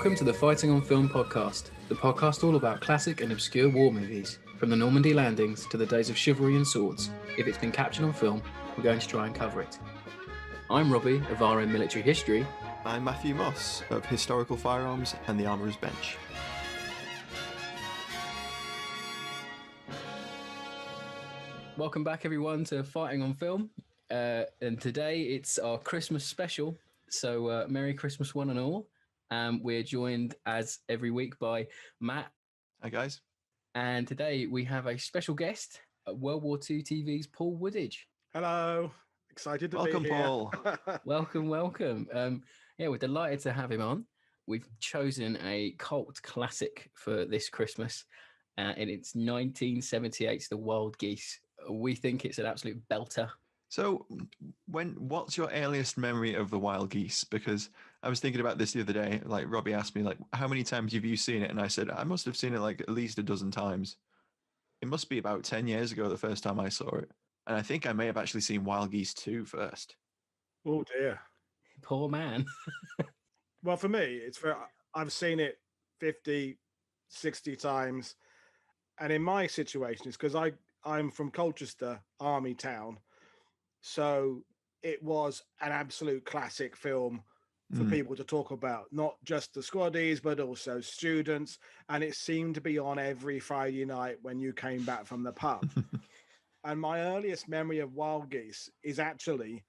Welcome to the Fighting on Film podcast, the podcast all about classic and obscure war movies, from the Normandy landings to the days of chivalry and swords. If it's been captured on film, we're going to try and cover it. I'm Robbie of RM Military History. I'm Matthew Moss of Historical Firearms and the Armourer's Bench. Welcome back everyone to Fighting on Film, and today it's our Christmas special, so Merry Christmas one and all. We're joined as every week by Matt. Hi guys. And today we have a special guest, World War II TV's Paul Woodadge. Hello, excited to Welcome, be here. Paul. Welcome. We're delighted to have him on. We've chosen a cult classic for this Christmas, and it's 1978's The Wild Geese. We think it's an absolute belter. So, what's your earliest memory of The Wild Geese? Because I was thinking about this the other day. Like Robbie asked me, like, how many times have you seen it? And I said, I must have seen it like at least a dozen times. It must be about 10 years ago the first time I saw it. And I think I may have actually seen Wild Geese 2 first. Oh dear. Poor man. Well, for me, I've seen it 50, 60 times. And in my situation, it's because I'm from Colchester, Army Town. So it was an absolute classic film for people to talk about, not just the squaddies, but also students. And it seemed to be on every Friday night when you came back from the pub. And my earliest memory of Wild Geese is actually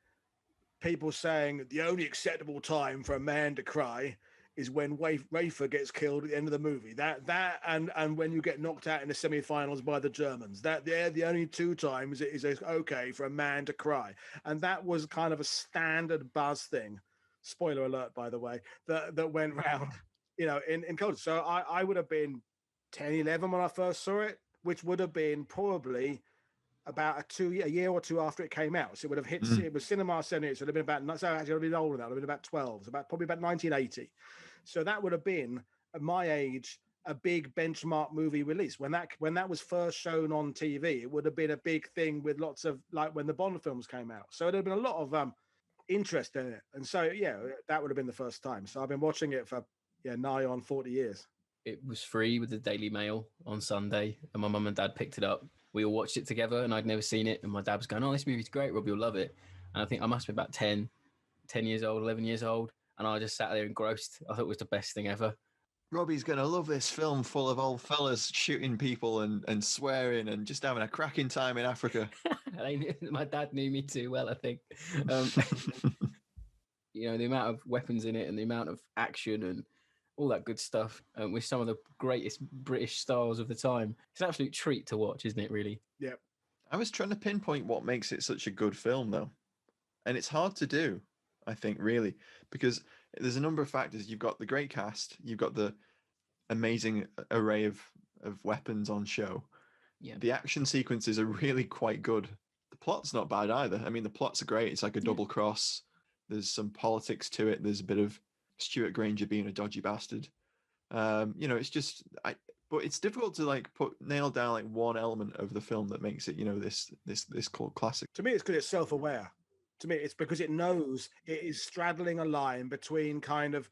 people saying the only acceptable time for a man to cry is when Rafer gets killed at the end of the movie. That and when you get knocked out in the semi-finals by the Germans. That they're the only two times it is okay for a man to cry. And that was kind of a standard buzz thing. Spoiler alert, by the way, that went round, in culture. So I would have been 10, 11 when I first saw it, which would have been probably about a year or two after it came out. So it would have hit, it was Cinema 78, so it would have been so actually it would have been older than that, it would have been about 12, probably about 1980. So that would have been, at my age, a big benchmark movie release. When that was first shown on TV, it would have been a big thing with lots of, like when the Bond films came out. So it would have been a lot of interest in it. And so, yeah, that would have been the first time. So I've been watching it for, nigh on 40 years. It was free with the Daily Mail on Sunday, and my mum and dad picked it up. We all watched it together, and I'd never seen it. And my dad was going, "Oh, this movie's great, Robbie will love it." And I think I must be about 10 years old, 11 years old. And I just sat there engrossed. I thought it was the best thing ever. Robbie's going to love this film full of old fellas shooting people and swearing and just having a cracking time in Africa. My dad knew me too well, I think. The amount of weapons in it and the amount of action and all that good stuff with some of the greatest British stars of the time. It's an absolute treat to watch, isn't it, really? Yep. I was trying to pinpoint what makes it such a good film, though. And it's hard to do, I think, really, because there's a number of factors. You've got the great cast. You've got the amazing array of weapons on show. Yeah. The action sequences are really quite good. The plot's not bad either. I mean, the plots are great. It's like a double cross. There's some politics to it. There's a bit of Stewart Granger being a dodgy bastard. It's just, but it's difficult to nail down like one element of the film that makes it, this cult classic. To me, it's because it's self-aware. To me, it's because it knows it is straddling a line between kind of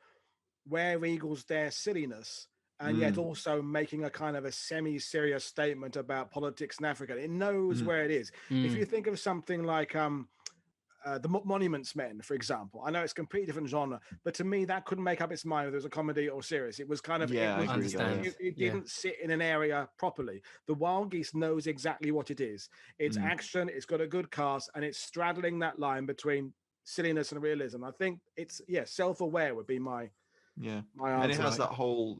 where eagles their silliness and yet also making a kind of a semi-serious statement about politics in Africa. It knows where it is. If you think of something like the Monuments Men, for example, I know it's a completely different genre, but to me, that couldn't make up its mind whether it was a comedy or serious. It was kind of, it didn't sit in an area properly. The Wild Geese knows exactly what it is. It's action, it's got a good cast, and it's straddling that line between silliness and realism. I think it's, self-aware would be my answer. And it has that whole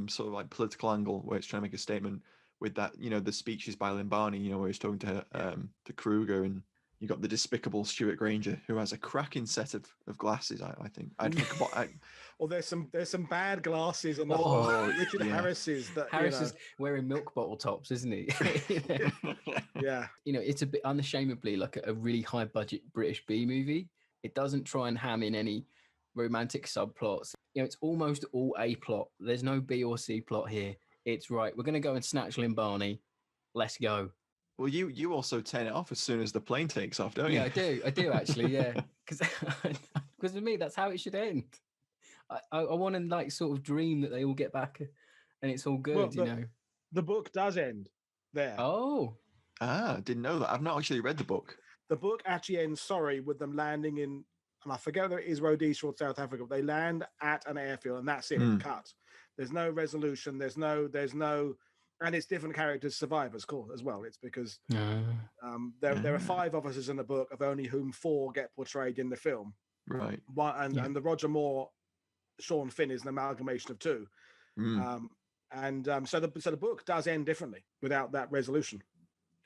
sort of like political angle where it's trying to make a statement with that, the speeches by Limbani, where he's talking to Kruger, and you got the despicable Stewart Granger, who has a cracking set of glasses. I think. Well, there's some bad glasses in the whole Richard Harris's. Harris is wearing milk bottle tops, isn't he? Yeah. It's a bit unashamedly like a really high budget British B movie. It doesn't try and ham in any romantic subplots. It's almost all A plot. There's no B or C plot here. It's right. We're going to go and snatch Limbani. Let's go. Well, you also turn it off as soon as the plane takes off, don't you? Yeah, I do actually, yeah. Because for me, that's how it should end. I want to like sort of dream that they all get back and it's all good, Well, you know. the book does end there. Oh, Didn't know that. I've not actually read the book. The book actually ends, with them landing in, and I forget whether it is Rhodesia or South Africa. But they land at an airfield, and that's it. Cut. There's no resolution. There's no, and it's different characters survive as well. It's because there are 5 officers in the book, of only whom 4 get portrayed in the film. Right. And the Roger Moore, Sean Finn is an amalgamation of 2. So the book does end differently without that resolution.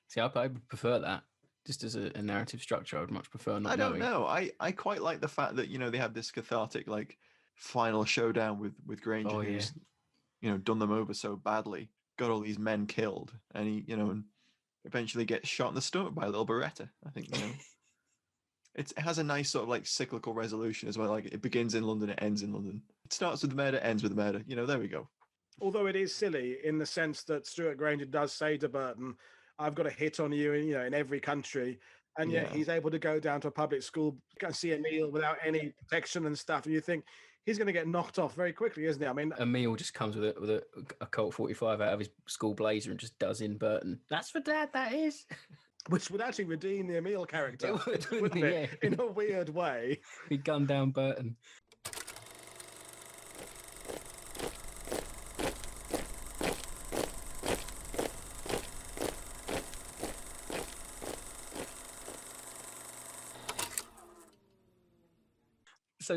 See, I would prefer that. Just as a narrative structure, I would much prefer not I don't knowing. know. I quite like the fact that, you know, they have this cathartic like final showdown with Granger, who's you know, done them over so badly, got all these men killed, and he, you know, and eventually gets shot in the stomach by a little Beretta. I think, you know, it has a nice sort of like cyclical resolution as well. Like it begins in London, it ends in London. It starts with murder, ends with murder. You know, there we go. Although it is silly in the sense that Stewart Granger does say to Burton, "I've got a hit on you, in every country," and yet he's able to go down to a public school, go and see Emile without any protection and stuff. And you think he's going to get knocked off very quickly, isn't he? I mean, Emile just comes with a Colt 45 out of his school blazer and just does in Burton. That's for Dad, that is. Which would actually redeem the Emile character, It would, wouldn't it? yeah. In a weird way. He gunned down Burton.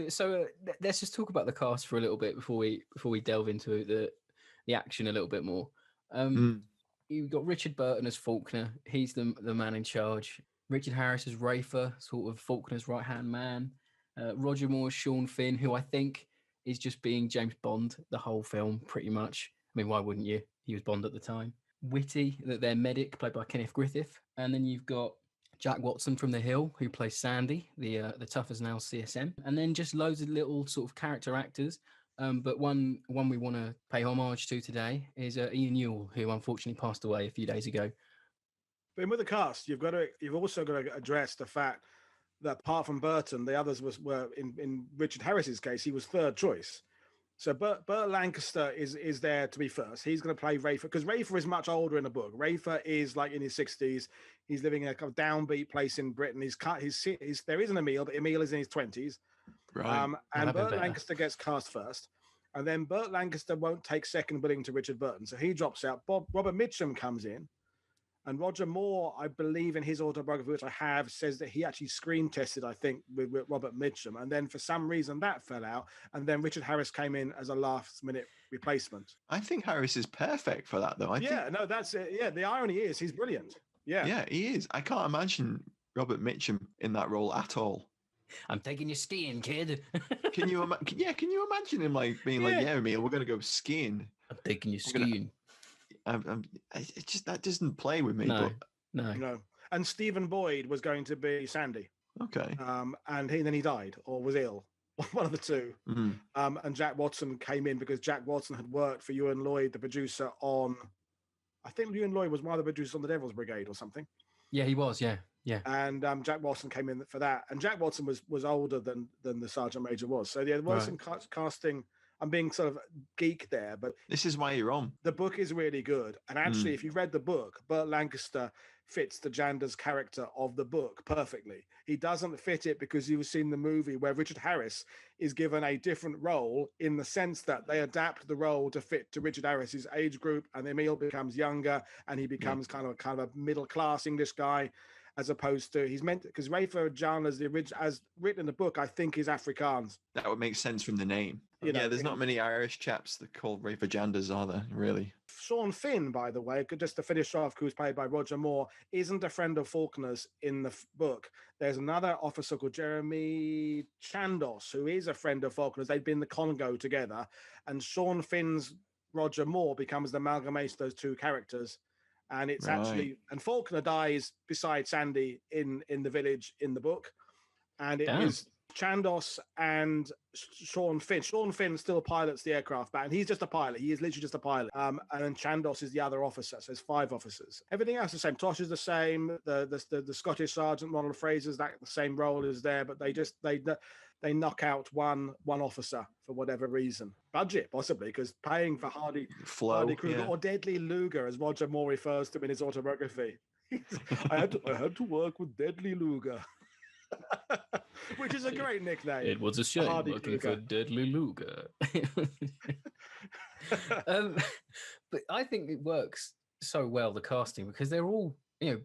So let's just talk about the cast for a little bit before we delve into the action a little bit more. You've got Richard Burton as Faulkner. He's the man in charge. Richard Harris as Rafer, sort of Faulkner's right-hand man. Roger Moore as Sean Finn, who I think is just being James Bond the whole film, pretty much. I mean, why wouldn't you? He was Bond at the time. Whitty, their medic, played by Kenneth Griffith. And then you've got Jack Watson from The Hill, who plays Sandy, the tough as nails CSM. And then just loads of little sort of character actors. But one we want to pay homage to today is Ian Newell, who unfortunately passed away a few days ago. But with the cast, you've also got to address the fact that apart from Burton, the others were in Richard Harris's case, he was third choice. So Burt Lancaster is there to be first. He's going to play Rafer, because Rafer is much older in the book. Rafer is like in his 60s. He's living in a kind of downbeat place in Britain. There is an Emile, but Emile is in his 20s. Right. And Burt Lancaster gets cast first. And then Burt Lancaster won't take second billing to Richard Burton. So he drops out. Robert Mitchum comes in. And Roger Moore, I believe in his autobiography, which I have, says that he actually screen tested, I think, with Robert Mitchum. And then for some reason that fell out. And then Richard Harris came in as a last-minute replacement. I think Harris is perfect for that, though. That's it. Yeah, the irony is he's brilliant. Yeah. Yeah, he is. I can't imagine Robert Mitchum in that role at all. I'm taking you skiing, kid. Can you imagine him like being like, "Yeah, Emile, we're going to go skiing. I'm taking you skiing." It just that doesn't play with me. No. And Stephen Boyd was going to be Sandy. Okay. And then he died or was ill, one of the two. And Jack Watson came in because Jack Watson had worked for Ewan Lloyd, the producer on. I think Ewan Lloyd was one of the producers on The Devil's Brigade or something. Yeah, he was. Yeah. And Jack Watson came in for that. And Jack Watson was older than the Sergeant Major was. So there was some casting. I'm being sort of geek there, but this is why you're on. The book is really good. And actually, if you read the book, Burt Lancaster fits the Jander's character of the book perfectly. He doesn't fit it because you've seen the movie where Richard Harris is given a different role in the sense that they adapt the role to fit to Richard Harris's age group, and Emile becomes younger and he becomes kind of a middle class English guy. As opposed to he's meant because Rafer John as written in the book, I think is Afrikaans. That would make sense from the name. There's not many Irish chaps that call Rafer Janders, are there? Really? Sean Finn, by the way, just to finish off, who's played by Roger Moore, isn't a friend of Faulkner's in the book. There's another officer called Jeremy Chandos, who is a friend of Faulkner's. They've been in the Congo together, and Sean Finn's Roger Moore becomes the amalgamation of those two characters. And it's actually, and Faulkner dies beside Sandy in the village in the book. And it is Chandos and Sean Finn. Sean Finn still pilots the aircraft back, and he's just a pilot. He is literally just a pilot. And then Chandos is the other officer. So there's 5 officers. Everything else is the same. Tosh is the same. The Scottish Sergeant Ronald Fraser's the same role is there, but they knock out one officer for whatever reason. Budget, possibly, because paying for Hardy Kruger or Deadly Luger, as Roger Moore refers to him in his autobiography. I had to work with Deadly Luger. Which is a great nickname. It was a shame working for Deadly Luger. But I think it works so well, the casting, because they're all,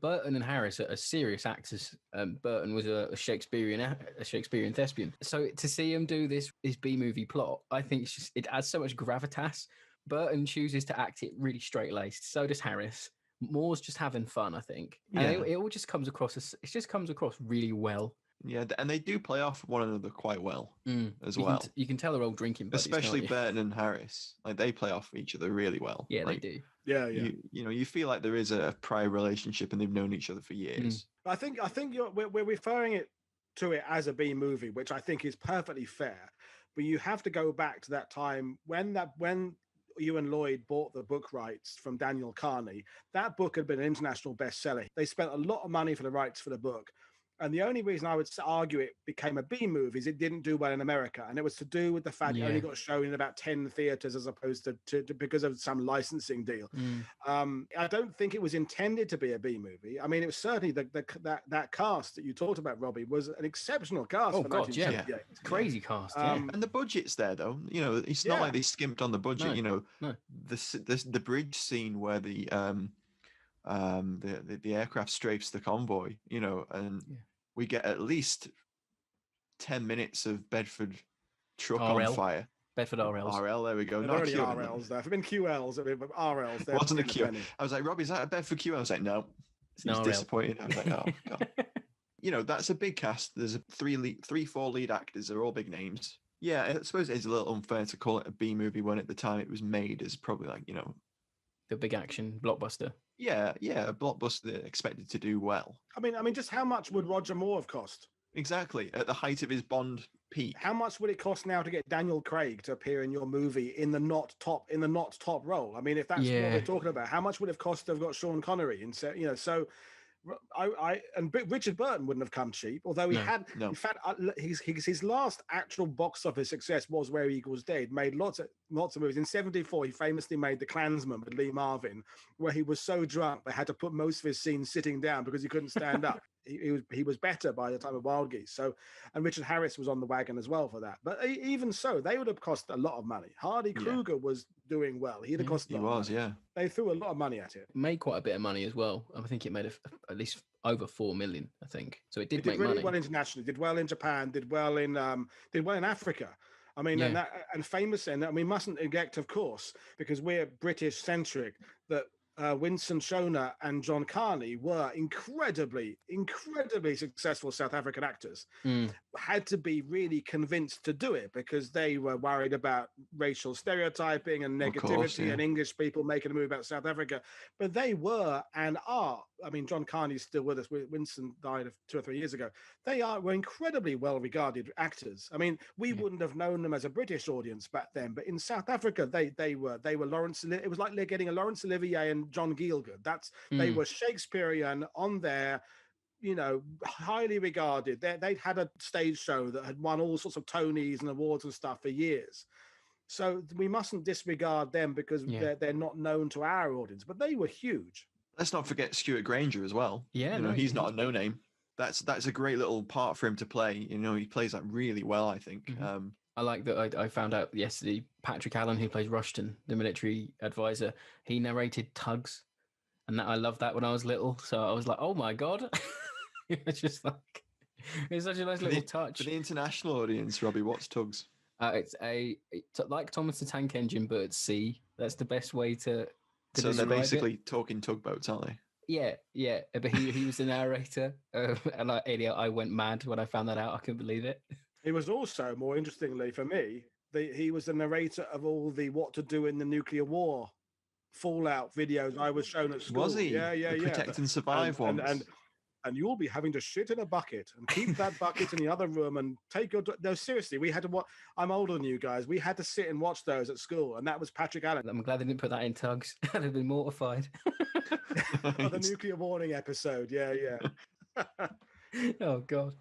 Burton and Harris are serious actors. Burton was a Shakespearean thespian. So to see him do this B-movie plot, I think it adds so much gravitas. Burton chooses to act it really straight-laced. So does Harris. Moore's just having fun, I think. And it all just comes across really well. Yeah, and they do play off one another quite well as well. You can tell they're all drinking buddies, especially Burton and Harris. Like, they play off each other really well. Yeah, like, they do. Yeah. You feel like there is a prior relationship and they've known each other for years. I think we're referring to it as a B movie, which I think is perfectly fair. But you have to go back to that time when Ewan Lloyd bought the book rights from Daniel Kani. That book had been an international bestseller. They spent a lot of money for the rights for the book. And the only reason I would argue it became a B movie is it didn't do well in America. And it was to do with the fact it only got shown in about 10 theaters as opposed to because of some licensing deal. I don't think it was intended to be a B movie. I mean, it was certainly that cast that you talked about, Robbie, was an exceptional cast. Oh, God, yeah. Crazy cast, And the budget's there, though. It's not like they skimped on the budget. No. The bridge scene where the aircraft strafes the convoy, and we get at least 10 minutes of Bedford truck on fire. Bedford RLs. RL, there we go. Not already RLs there. If it had been QLs, it would be RLs. There wasn't a Q. I was like, Rob, is that a Bedford QL? I was like, no. He's disappointed. I was like, oh, God. That's a big cast. There's 4 lead actors. They're all big names. Yeah, I suppose it's a little unfair to call it a B movie when at the time it was made as probably like, the big action blockbuster. Yeah, a blockbuster expected to do well. I mean, just how much would Roger Moore have cost? Exactly, at the height of his Bond peak. How much would it cost now to get Daniel Craig to appear in your movie in the not top role? I mean, if that's what we're talking about, how much would it have cost to have got Sean Connery? And so and Richard Burton wouldn't have come cheap, although he had. No. In fact, his last actual box office success was Where Eagles Dead. Made lots of movies. In '74, he famously made The Klansman with Lee Marvin, where he was so drunk they had to put most of his scenes sitting down because he couldn't stand up. He was better by the time of Wild Geese. So, and Richard Harris was on the wagon as well for that. But even so, they would have cost a lot of money. Hardy Kruger was doing well. He'd have cost. He was, yeah. They threw a lot of money at it. Made quite a bit of money as well. I think it made at least over 4 million. I think so. It did make really money. Well internationally. Did well in Japan. Did well in Africa. I mean, and famous, and we mustn't neglect, of course, because we're British centric, that Winston Ntshona and John Kani were incredibly successful South African actors. Had to be really convinced to do it because they were worried about racial stereotyping and negativity and English people making a movie about South Africa. But they were and are. I mean, John Carney's still with us. Winston died 2 or 3 years ago. They were incredibly well-regarded actors. I mean, we wouldn't have known them as a British audience back then, but in South Africa, they were Laurence. It was like they're getting a Laurence Olivier and John Gielgud. They were Shakespearean on their, highly regarded. They'd had a stage show that had won all sorts of Tonys and awards and stuff for years. So we mustn't disregard them because they're not known to our audience, but they were huge. Let's not forget Stewart Granger as well. Yeah, he's not a no-name. That's a great little part for him to play. He plays that really well, I think. I like that. I found out yesterday, Patrick Allen, who plays Rushton, the military advisor, he narrated Tugs, and I loved that when I was little. So I was like, oh my God. It's just like, it's such a nice little touch. For the international audience, Robbie, what's Tugs? It's like Thomas the Tank Engine, but at sea. That's the best way to so they're basically talking tugboats, aren't they? Yeah. But he was the narrator, and I went mad when I found that out. I couldn't believe it. He was also, more interestingly for me, he was the narrator of all the What to Do in the Nuclear War Fallout videos I was shown at school. Was he? Yeah. Protect and Survive ones. and you'll be having to shit in a bucket and keep that bucket in the other room and take your... No, seriously, we had to watch... I'm older than you guys. We had to sit and watch those at school, and that was Patrick Allen. I'm glad they didn't put that in Tugs. I'd have been mortified. Oh, the nuclear warning episode. Yeah. Oh, God.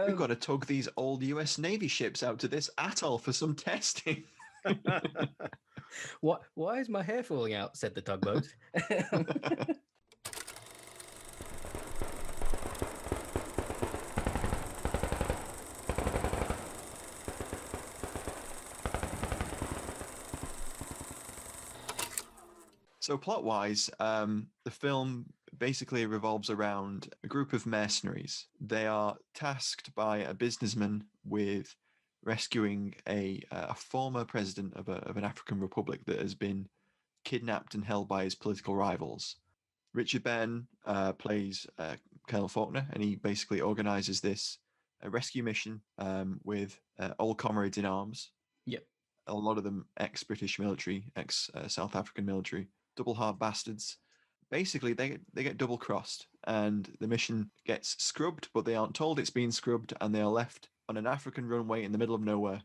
We've got to tug these old US Navy ships out to this atoll for some testing. Why is my hair falling out? Said the tugboat. So plot-wise, the film basically revolves around a group of mercenaries. They are tasked by a businessman with rescuing a former president of an African republic that has been kidnapped and held by his political rivals. Richard Burton plays Colonel Faulkner, and he basically organizes this rescue mission with old comrades in arms. Yep. A lot of them ex-British military, ex-South African military, double hard bastards. Basically, they get double crossed, and the mission gets scrubbed, but they aren't told it's been scrubbed, and they are left on an African runway in the middle of nowhere,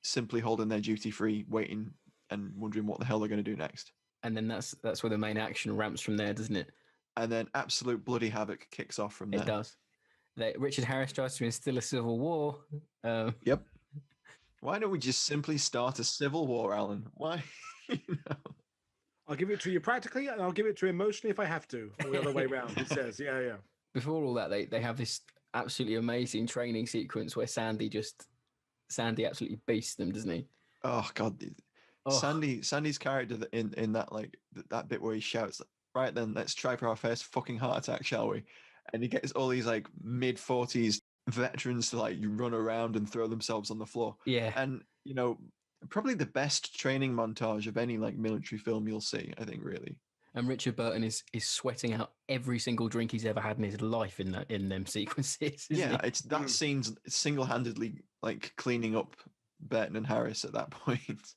simply holding their duty free, waiting and wondering what the hell they're going to do next. And then that's where the main action ramps from there, doesn't it? And then absolute bloody havoc kicks off from there. It does. Richard Harris tries to instill a civil war. Yep. Why don't we just simply start a civil war, Alan? Why? I'll give it to you practically, and I'll give it to you emotionally if I have to, or the other way around. It says, yeah. Before all that, they have this absolutely amazing training sequence where Sandy absolutely beasts them, doesn't he? Oh God, Sandy's character in that that bit where he shouts, "Right then, let's try for our first fucking heart attack, shall we?" And he gets all these mid-40s veterans to run around and throw themselves on the floor. Yeah, and probably the best training montage of any military film you'll see, I think, really. And Richard Burton is sweating out every single drink he's ever had in his life in them sequences. Yeah, it's that scene's single-handedly cleaning up Burton and Harris at that point.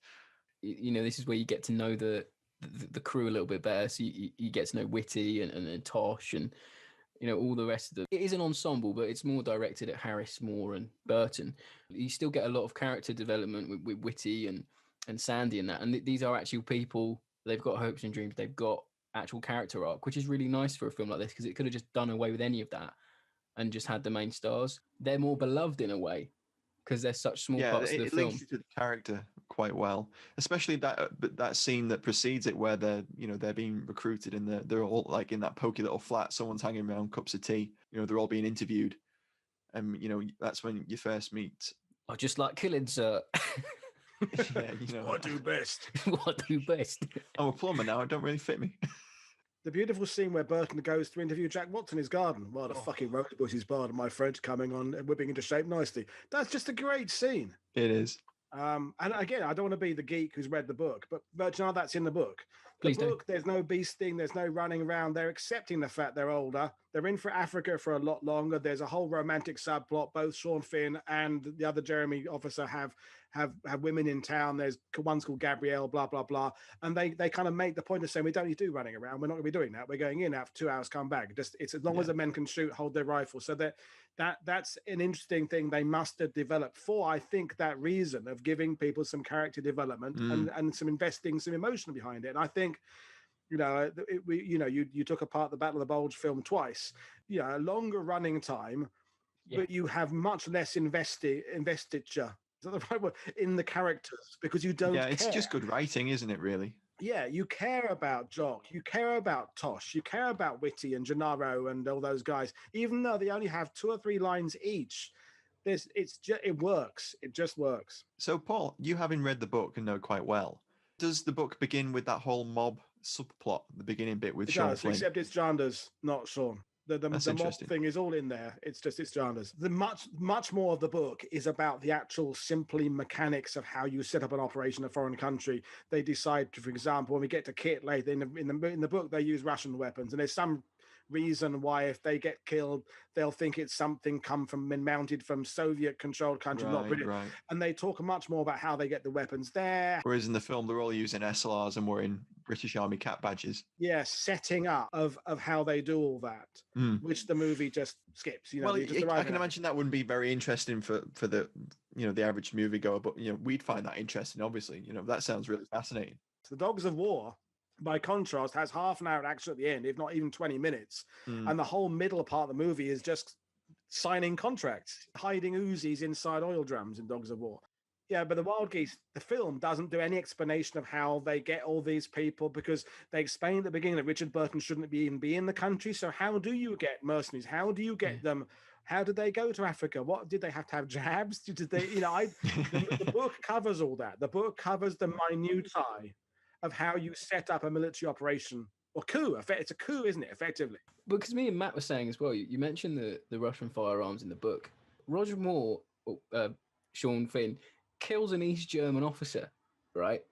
This is where you get to know the crew a little bit better. So you get to know Whitty and Tosh and all the rest of them. It is an ensemble, but it's more directed at Harris, Moore, and Burton. You still get a lot of character development with Whitty and Sandy and that. And these are actual people. They've got hopes and dreams. They've got actual character arc, which is really nice for a film like this because it could have just done away with any of that and just had the main stars. They're more beloved in a way because they're such small parts of the film. It links you to the character quite well, especially that scene that precedes it where they're being recruited and they're all in that pokey little flat. Someone's hanging around cups of tea. They're all being interviewed, and that's when you first meet. I just like killing, sir. Yeah, what I do best. What I do best. I'm a plumber now. It don't really fit me. The beautiful scene where Burton goes to interview Jack Watts in his garden. Well, the fucking rosebushes, pardon my French, coming on and whipping into shape nicely. That's just a great scene. It is. And again, I don't want to be the geek who's read the book, but Virgin, that's in the book. Please book, there's no beasting, there's no running around. They're accepting the fact they're older. They're in for Africa for a lot longer. There's a whole romantic subplot. Both Sean Finn and the other Jeremy officer have women in town. There's one's called Gabrielle, blah, blah, blah. And they kind of make the point of saying, we don't need to do running around. We're not going to be doing that. We're going in after 2 hours, come back. It's as long as the men can shoot, hold their rifles. So that's an interesting thing they must have developed for, I think, that reason of giving people some character development and some investing some emotion behind it. And I think, you took apart the Battle of the Bulge film twice, a longer running time, but you have much less investiture. Is that the right word? In the characters, because you don't care. It's just good writing, isn't it, really? Yeah, you care about Jock, you care about Tosh, you care about Whitty and Gennaro and all those guys, even though they only have 2 or 3 lines each. It works. It just works. So, Paul, you having read the book and know quite well, does the book begin with that whole mob subplot, the beginning bit with Sean Flynn? Except it's Janders, not Sean. The mob thing is all in there. It's Janders. The much more of the book is about the actual simply mechanics of how you set up an operation in a foreign country. They decide to, for example, when we get to Kit later in the book, they use Russian weapons, and there's some reason why if they get killed, they'll think it's something mounted from Soviet-controlled countries, not British. Right. And they talk much more about how they get the weapons there. Whereas in the film, they're all using SLRs and wearing British Army cap badges. Yeah, setting up of how they do all that, which the movie just skips. You know, Well, I can imagine that wouldn't be very interesting for the the average moviegoer, but we'd find that interesting. Obviously, that sounds really fascinating. The Dogs of War, by contrast, has half an hour of action at the end, if not even 20 minutes, and the whole middle part of the movie is just signing contracts, hiding Uzis inside oil drums in Dogs of War. Yeah, but the Wild Geese, the film doesn't do any explanation of how they get all these people, because they explain at the beginning that Richard Burton shouldn't even be in the country. So how do you get mercenaries? How do you get them? How did they go to Africa? What did they have to have jabs? Did they, the book covers all that. The book covers the minutiae of how you set up a military operation or coup. It's a coup, isn't it? Effectively. Because me and Matt were saying as well, you mentioned the Russian firearms in the book. Roger Moore, Sean Finn, kills an East German officer, right?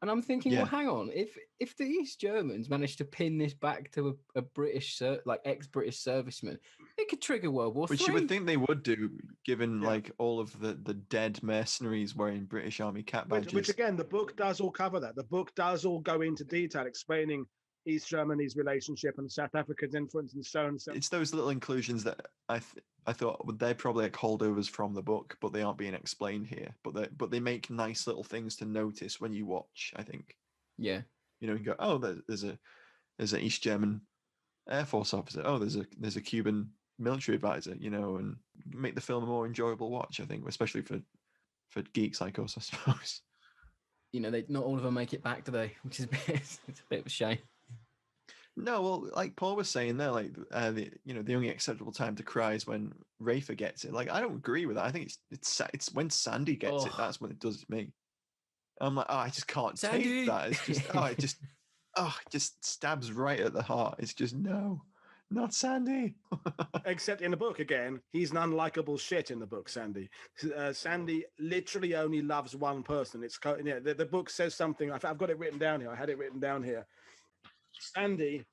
And I'm thinking, well, hang on. If the East Germans managed to pin this back to a British, ex-British serviceman, it could trigger World War III. Which you would think they would do, given all of the dead mercenaries wearing British Army cap badges. Which again, the book does all cover that. The book does all go into detail explaining East Germany's relationship and South Africa's influence and so on. So it's those little inclusions that I thought they're probably like holdovers from the book, but they aren't being explained here. But they make nice little things to notice when you watch, I think. Yeah. You go, oh, there's an East German Air Force officer. Oh, there's a Cuban military advisor, and make the film a more enjoyable watch, I think, especially for geeks like us, I suppose. Not all of them make it back, do they? Which is it's a bit of a shame. No, well, like Paul was saying there, the only acceptable time to cry is when Rafer gets it. Like, I don't agree with that. I think it's when Sandy gets it. That's when it does it to me. I'm like, I just can't take that. It's just, it just stabs right at the heart. It's just, no, not Sandy. Except in the book, again, he's an unlikable shit in the book, Sandy. Sandy literally only loves one person. The book says something. I've got it written down here. I had it written down here. Sandy,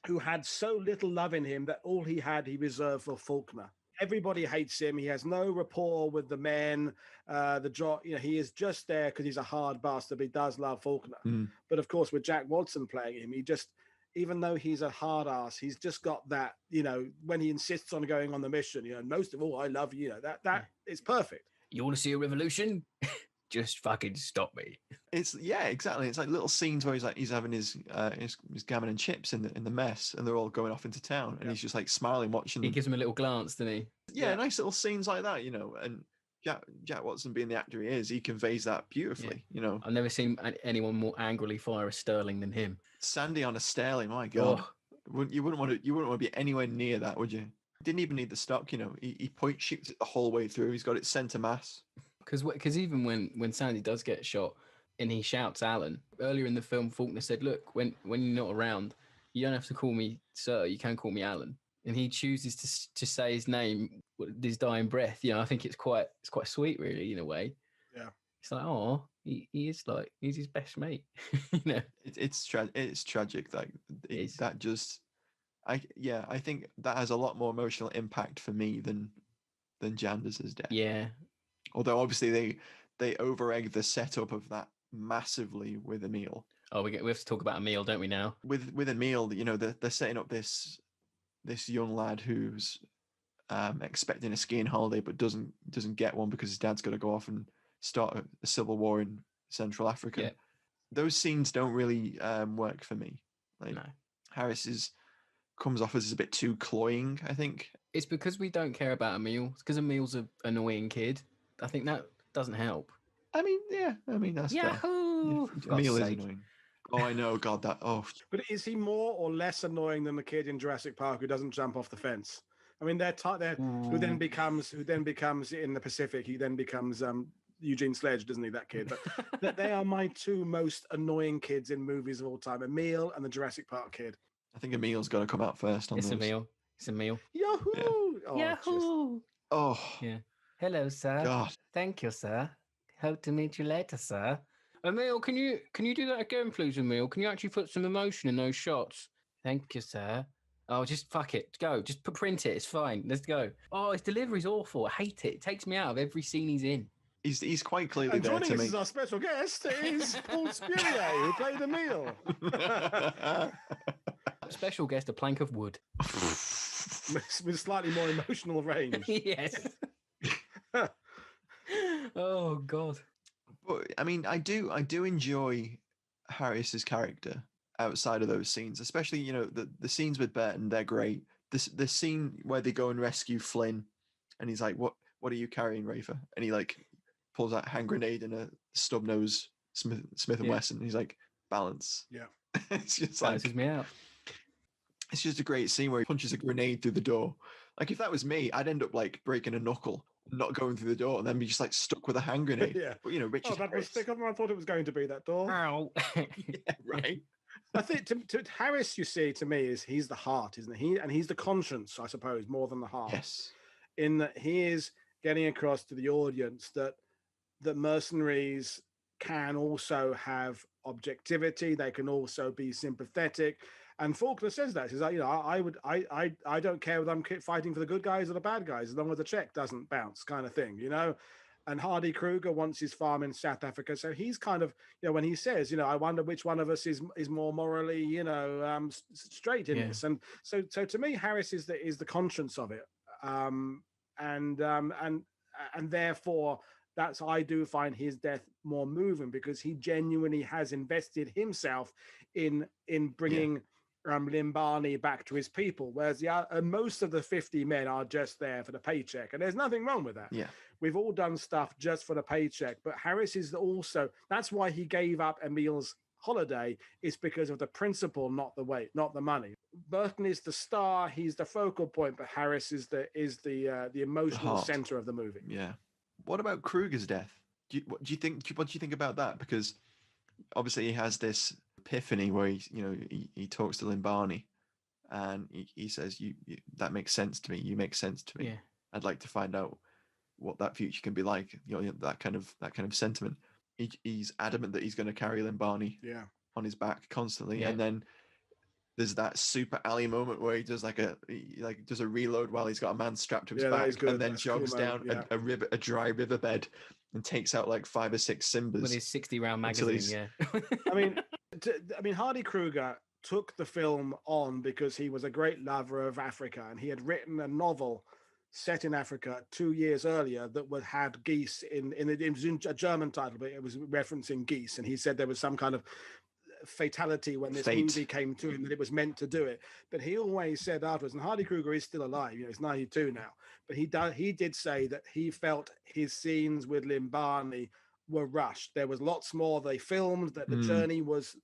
who had so little love in him that all he had he reserved for Faulkner. Everybody hates him. He has no rapport with the men. He is just there because he's a hard bastard, but he does love Faulkner. But of course, with Jack Watson playing him, he just, even though he's a hard ass, he's just got that, when he insists on going on the mission, most of all, I love you. That is perfect. You want to see a revolution? Just fucking stop me. Exactly. It's like little scenes where he's having his gammon and chips in the mess, and they're all going off into town, and he's just like smiling, watching them. He gives him a little glance, doesn't he? Yeah, nice little scenes like that, and Jack Watson being the actor he is, he conveys that beautifully. I've never seen anyone more angrily fire a Sterling than him. Sandy on a Sterling, my God. You wouldn't want to be anywhere near that, would you? Didn't even need the stock, he point shoots it the whole way through. He's got it center mass. Because even when Sandy does get shot and he shouts Alan, earlier in the film, Faulkner said, look, when you're not around, you don't have to call me sir, you can call me Alan. And he chooses to say his name with his dying breath. I think it's quite sweet, really, in a way. Yeah. It's like, oh, he's his best mate. It's tragic. I think that has a lot more emotional impact for me than Jandis's death. Yeah. Although obviously they over-egg the setup of that massively with Emil. Oh, we have to talk about Emil, don't we now? With Emil, they're setting up this young lad who's expecting a skiing holiday but doesn't get one because his dad's got to go off and start a civil war in Central Africa. Yeah. Those scenes don't really work for me. No. Harris comes off as a bit too cloying, I think. It's because we don't care about Emil. It's because Emil's an annoying kid. I think that doesn't help. That's Yahoo! Fair. Emil is annoying. Oh, I know. God, that. Oh. But is he more or less annoying than the kid in Jurassic Park who doesn't jump off the fence? Who then becomes in the Pacific. He then becomes Eugene Sledge, doesn't he? That kid. But they are my two most annoying kids in movies of all time: Emil and the Jurassic Park kid. I think Emil's got to come out first. It's Emil. Yahoo! Yeah. Oh, Yahoo! Yeah. Hello, sir. God. Thank you, sir. Hope to meet you later, sir. Emil, can you do that again, please, Emil? Can you actually put some emotion in those shots? Thank you, sir. Oh, just fuck it. Go. Just print it. It's fine. Let's go. Oh, his delivery's awful. I hate it. It takes me out of every scene he's in. He's quite clearly And there joining to us make. as our special guest is Paul Spurrier, who played Emil. Special guest, a plank of wood. With slightly more emotional range. Yes. Oh, God. But I mean, I do enjoy Harris's character outside of those scenes, especially the scenes with Burton. They're great. The scene where they go and rescue Flynn, and he's like, "What are you carrying, Rafer?" And he like pulls out a hand grenade and a stub nose Smith and Wesson. And he's like, "Balance." Yeah, It's just Balances me out. It's just a great scene where he punches a grenade through the door. Like if that was me, I'd end up like breaking a knuckle, not going through the door, and then be just like stuck with a hand grenade. Yeah. But Richard. Oh, that was thicker than I thought it was going to be, that door. Ow. Yeah, right. I think to Harris, you see, to me, is he's the heart, isn't he? And he's the conscience, I suppose, more than the heart. Yes. In that he is getting across to the audience that mercenaries can also have objectivity. They can also be sympathetic. And Faulkner says that. He's like, I don't care whether I'm fighting for the good guys or the bad guys, as long as the check doesn't bounce, kind of thing, And Hardy Kruger wants his farm in South Africa, so he's kind of, when he says, I wonder which one of us is more morally, straight in this. And so to me, Harris is the conscience of it, and therefore that's I do find his death more moving, because he genuinely has invested himself in bringing. Limbani back to his people, whereas most of the 50 men are just there for the paycheck, and there's nothing wrong with that. Yeah, we've all done stuff just for the paycheck, but Harris is also, that's why he gave up Emil's holiday, is because of the principle, not the weight, not the money. Burton is the star, he's the focal point, but Harris is the emotional center of the movie. Yeah. What about Kruger's death? What do you think about that? Because obviously he has this epiphany where he talks to Limbani, and he says, "You that makes sense to me. You make sense to me. Yeah. I'd like to find out what that future can be like." That kind of sentiment. He's adamant that he's going to carry Limbani on his back constantly, and then there's that super alley moment where he does does a reload while he's got a man strapped to his back, and then jogs down a dry riverbed and takes out like 5 or 6 Simbas with his 60-round magazine. I mean, Hardy Kruger took the film on because he was a great lover of Africa, and he had written a novel set in Africa 2 years earlier that had geese it was in a German title, but it was referencing geese, and he said there was some kind of fatality when this movie came to him, that it was meant to do it. But he always said afterwards, and Hardy Kruger is still alive, he's 92 now, but he did say that he felt his scenes with Limbani were rushed. There was lots more they filmed, that the journey was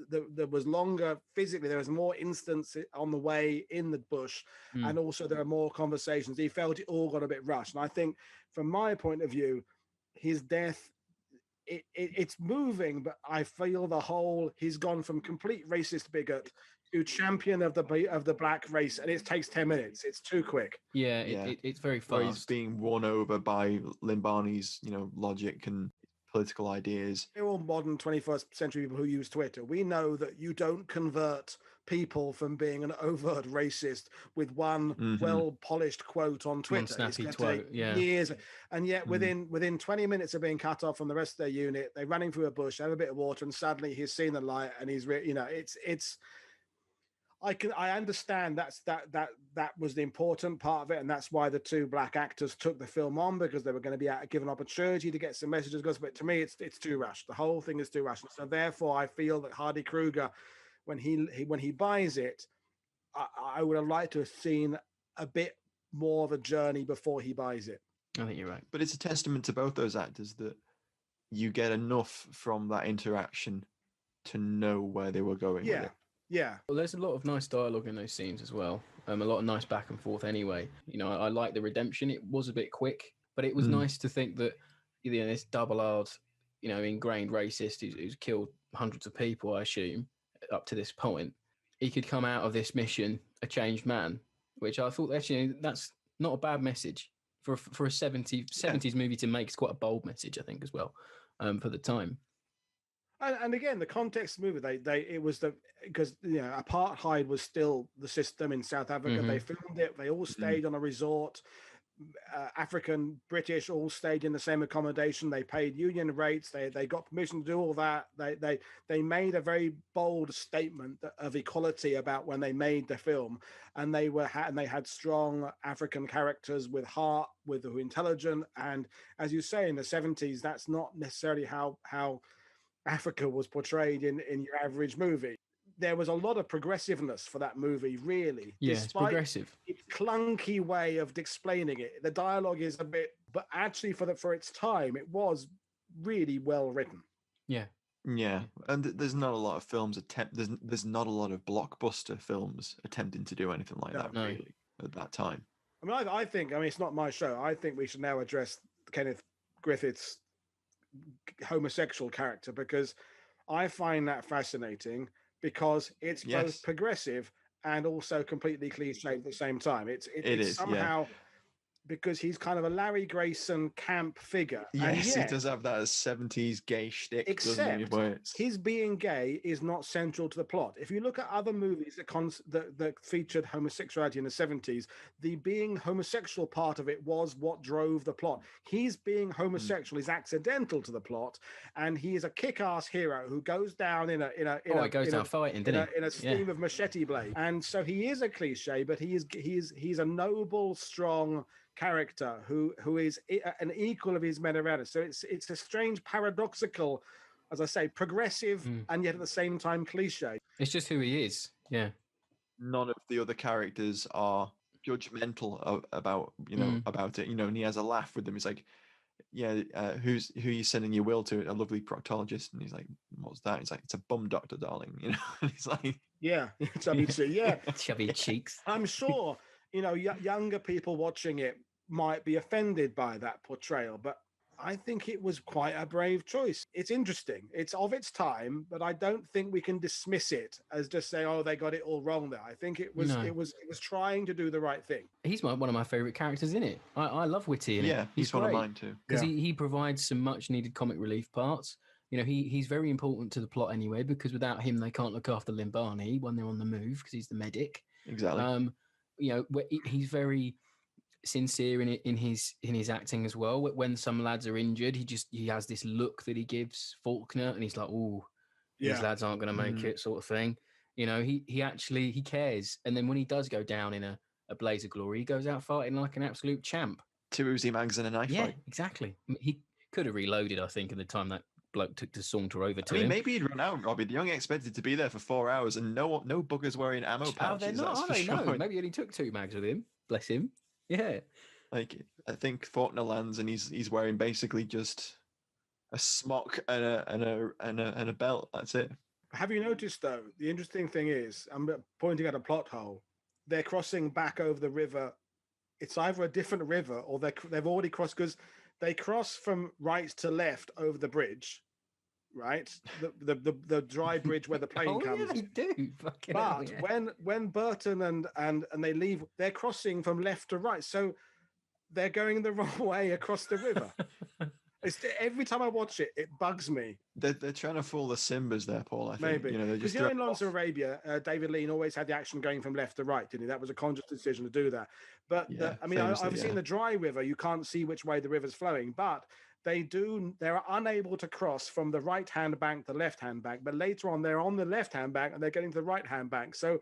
there was longer physically, there was more instance on the way in the bush, and also there are more conversations. He felt it all got a bit rushed, and I think from my point of view, his death, it's moving, but I feel he's gone from complete racist bigot to champion of the black race, and it takes 10 minutes. It's too quick. It's very fast. Where he's being won over by Limbani's logic and political ideas. We're all modern 21st century people who use Twitter. We know that you don't convert people from being an overt racist with one well-polished quote on Twitter. One snappy it's quote, years, and yet within 20 minutes of being cut off from the rest of their unit, they're running through a bush, have a bit of water, and suddenly he's seen the light, and he's it's. I understand that was the important part of it, and that's why the 2 black actors took the film on, because they were going to be given opportunity to get some messages across. But to me, it's too rushed. The whole thing is too rushed. So therefore, I feel that Hardy Kruger, when he buys it, I would have liked to have seen a bit more of a journey before he buys it. I think you're right. But it's a testament to both those actors that you get enough from that interaction to know where they were going with it. Yeah. Well, there's a lot of nice dialogue in those scenes as well. A lot of nice back and forth anyway. I like the redemption. It was a bit quick, but it was nice to think that, this double-R, ingrained racist who's killed hundreds of people, I assume, up to this point, he could come out of this mission a changed man, which I thought actually that's not a bad message for a 70s movie to make. It's quite a bold message, I think, as well, for the time. And again, the context of the movie, it was because apartheid was still the system in South Africa. They filmed it. They all stayed on a resort. African, British, all stayed in the same accommodation. They paid union rates. They got permission to do all that. They made a very bold statement of equality about when they made the film, and they had strong African characters with heart, who were intelligent. And as you say, in the 70s, that's not necessarily how Africa was portrayed in your average movie. There was a lot of progressiveness for that movie, really. Yeah, it's progressive. Its clunky way of explaining it. The dialogue is a bit, but actually for its time, it was really well written. Yeah. Yeah, and there's not a lot of films there's not a lot of blockbuster films attempting to do anything like that really at that time. I mean, I think it's not my show. I think we should now address Kenneth Griffith's homosexual character, because I find that fascinating, because it's both progressive and also completely cliche at the same time. It's somehow because he's kind of a Larry Grayson camp figure. Yes, he does have that 70s gay shtick, except doesn't he? His being gay is not central to the plot. If you look at other movies that featured homosexuality in the 70s, the being homosexual part of it was what drove the plot. His being homosexual is accidental to the plot, and he is a kick-ass hero who goes down in a stream of machete blade. And so he is a cliche, but he's a noble, strong character who is an equal of his men around us. So it's a strange, paradoxical, as I say, progressive and yet at the same time cliche. It's just who he is. Yeah. None of the other characters are judgmental about about it. And he has a laugh with them. He's like, who are you sending your will to? A lovely proctologist. And he's like, what's that? He's like, it's a bum doctor, darling. And he's like, chubby chubby cheeks. I'm sure younger people watching it might be offended by that portrayal, but I think it was quite a brave choice. It's interesting. It's of its time, but I don't think we can dismiss it as just saying, "Oh, they got it all wrong." There, I think it was trying to do the right thing. He's one of my favorite characters in it. I love Whitty in it. Yeah, he's one of mine too. Because he provides some much needed comic relief parts. He's very important to the plot anyway, because without him, they can't look after Limbani when they're on the move, because he's the medic. Exactly. He's very sincere in his acting as well. When some lads are injured, he has this look that he gives Faulkner, and he's like, "Oh, these lads aren't going to make it," sort of thing. He cares, and then when he does go down in a blaze of glory, he goes out fighting like an absolute champ. 2 Uzi mags and a knife fight. Yeah, exactly. He could have reloaded, I think, in the time that bloke took to saunter over to him. Maybe he'd run out, Robbie. The young expected to be there for 4 hours, and no buggers wearing ammo pouches. They're not, are they? No, maybe he only took 2 mags with him. Bless him. Yeah. Like, I think Faulkner lands, and he's wearing basically just a smock and a belt. That's it. Have you noticed though? The interesting thing is, I'm pointing at a plot hole. They're crossing back over the river. It's either a different river or they've already crossed, because they cross from right to left over the bridge, right? The dry bridge where the plane comes. Yeah, they do. But when Burton and they leave, they're crossing from left to right, so they're going the wrong way across the river. Every time I watch it, it bugs me. They're trying to fool the Simbas there, Paul. I think maybe because in Lawrence of Arabia, David Lean always had the action going from left to right, didn't he? That was a conscious decision to do that. But obviously in the dry river, you can't see which way the river's flowing, but they're unable to cross from the right hand bank to the left hand bank. But later on, they're on the left hand bank and they're getting to the right hand bank. So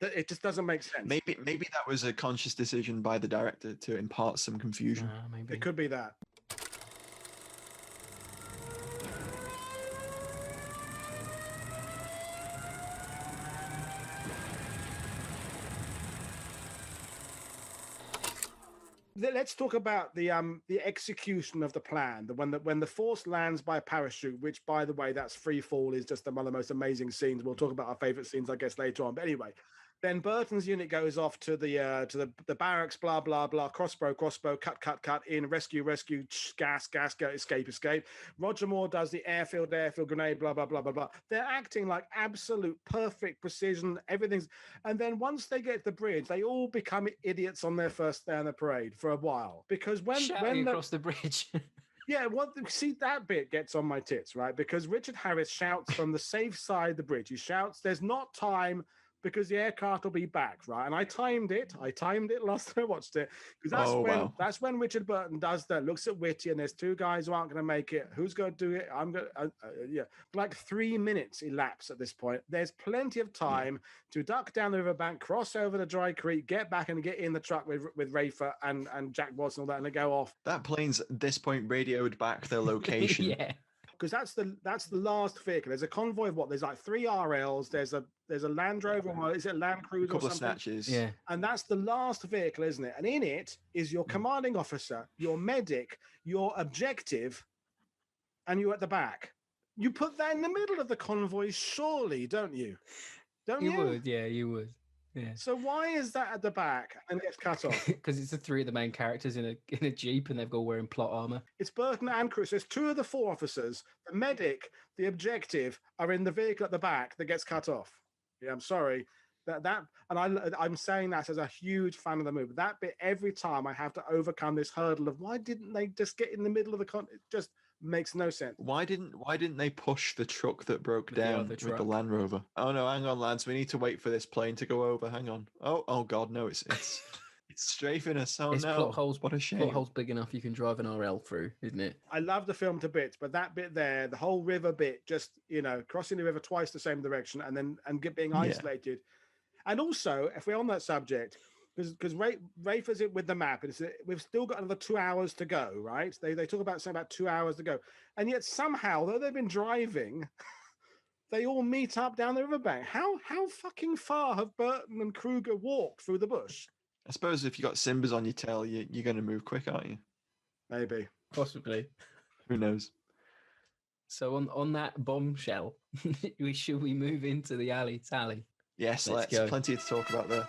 it just doesn't make sense. Maybe that was a conscious decision by the director to impart some confusion. Maybe it could be that. Let's talk about the execution of the plan. When the force lands by parachute, which, by the way, that's free fall, is just one of the most amazing scenes. We'll talk about our favorite scenes, I guess, later on. But anyway, then Burton's unit goes off to the barracks, blah blah blah, crossbow, cut, in, rescue, gas, go, escape. Roger Moore does the airfield, grenade, blah blah blah blah blah. They're acting like absolute perfect precision, everything's. And then once they get to the bridge, they all become idiots on their first day on the parade for a while, because when across the bridge. Yeah, see, that bit gets on my tits, right? Because Richard Harris shouts from the safe side of the bridge. He shouts, "There's not time because the aircraft will be back," right? And I timed it last time I watched it, because that's when Richard Burton does that. Looks at Whitty, and there's two guys who aren't going to make it. Who's going to do it? I'm going to, yeah. Like 3 minutes elapse at this point. There's plenty of time to duck down the riverbank, cross over the dry creek, get back and get in the truck with Rafer and Jack Watson and all that, and they go off. That plane's at this point radioed back their location. Yeah. Because that's the last vehicle. There's a convoy of what? There's like 3 RLs. There's a Land Rover. Or is it a Land Cruiser? A couple or of something? snatches. Yeah. And that's the last vehicle, isn't it? And in it is your commanding officer, your medic, your objective, and you at the back. You put that in the middle of the convoy, surely, don't you? Don't you? You would, yeah, you would. Yeah. So why is that at the back and gets cut off? Because it's the 3 of the main characters in a jeep, and they've all wearing plot armor. It's Burton and Cruz. There's 2 of the 4 officers. The medic, the objective, are in the vehicle at the back that gets cut off. Yeah, I'm sorry. I'm saying that as a huge fan of the movie. That bit, every time I have to overcome this hurdle of why didn't they just get in the middle of the it just makes no sense. Why didn't they push the truck that broke down with the truck. Land Rover? Oh no, hang on, lads. We need to wait for this plane to go over. Hang on. Oh God, no, it's strafing us. Oh It's no. plot holes, what a shame. Plot holes big enough you can drive an RL through, isn't it? I love the film to bits, but that bit there, the whole river bit, just crossing the river twice the same direction and being isolated. And also, if we're on that subject, because Rafer's it with the map, and we've still got another 2 hours to go, right? They talk about saying about 2 hours to go, and yet somehow, though they've been driving, they all meet up down the riverbank. How fucking far have Burton and Kruger walked through the bush? I suppose if you got Simbas on your tail, you're going to move quick, aren't you? Maybe, Possibly. Who knows? So on that bombshell, should we move into the alley tally? Yes, let's go. Plenty to talk about there.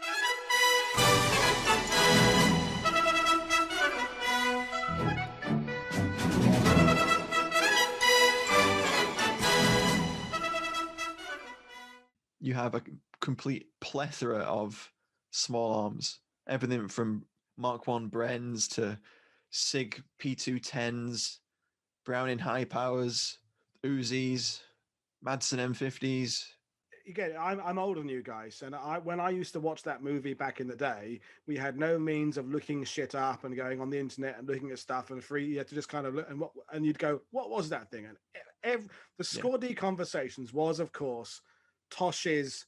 You have a complete plethora of small arms. Everything from Mark 1 Brens to SIG P210s, Browning high powers, Uzis, Madsen M50s. Again, I'm older than you guys, and when I used to watch that movie back in the day, we had no means of looking shit up and going on the internet and looking at stuff and free. You had to just kind of look, and you'd go, "What was that thing?" And the Score D conversations was, of course, Tosh's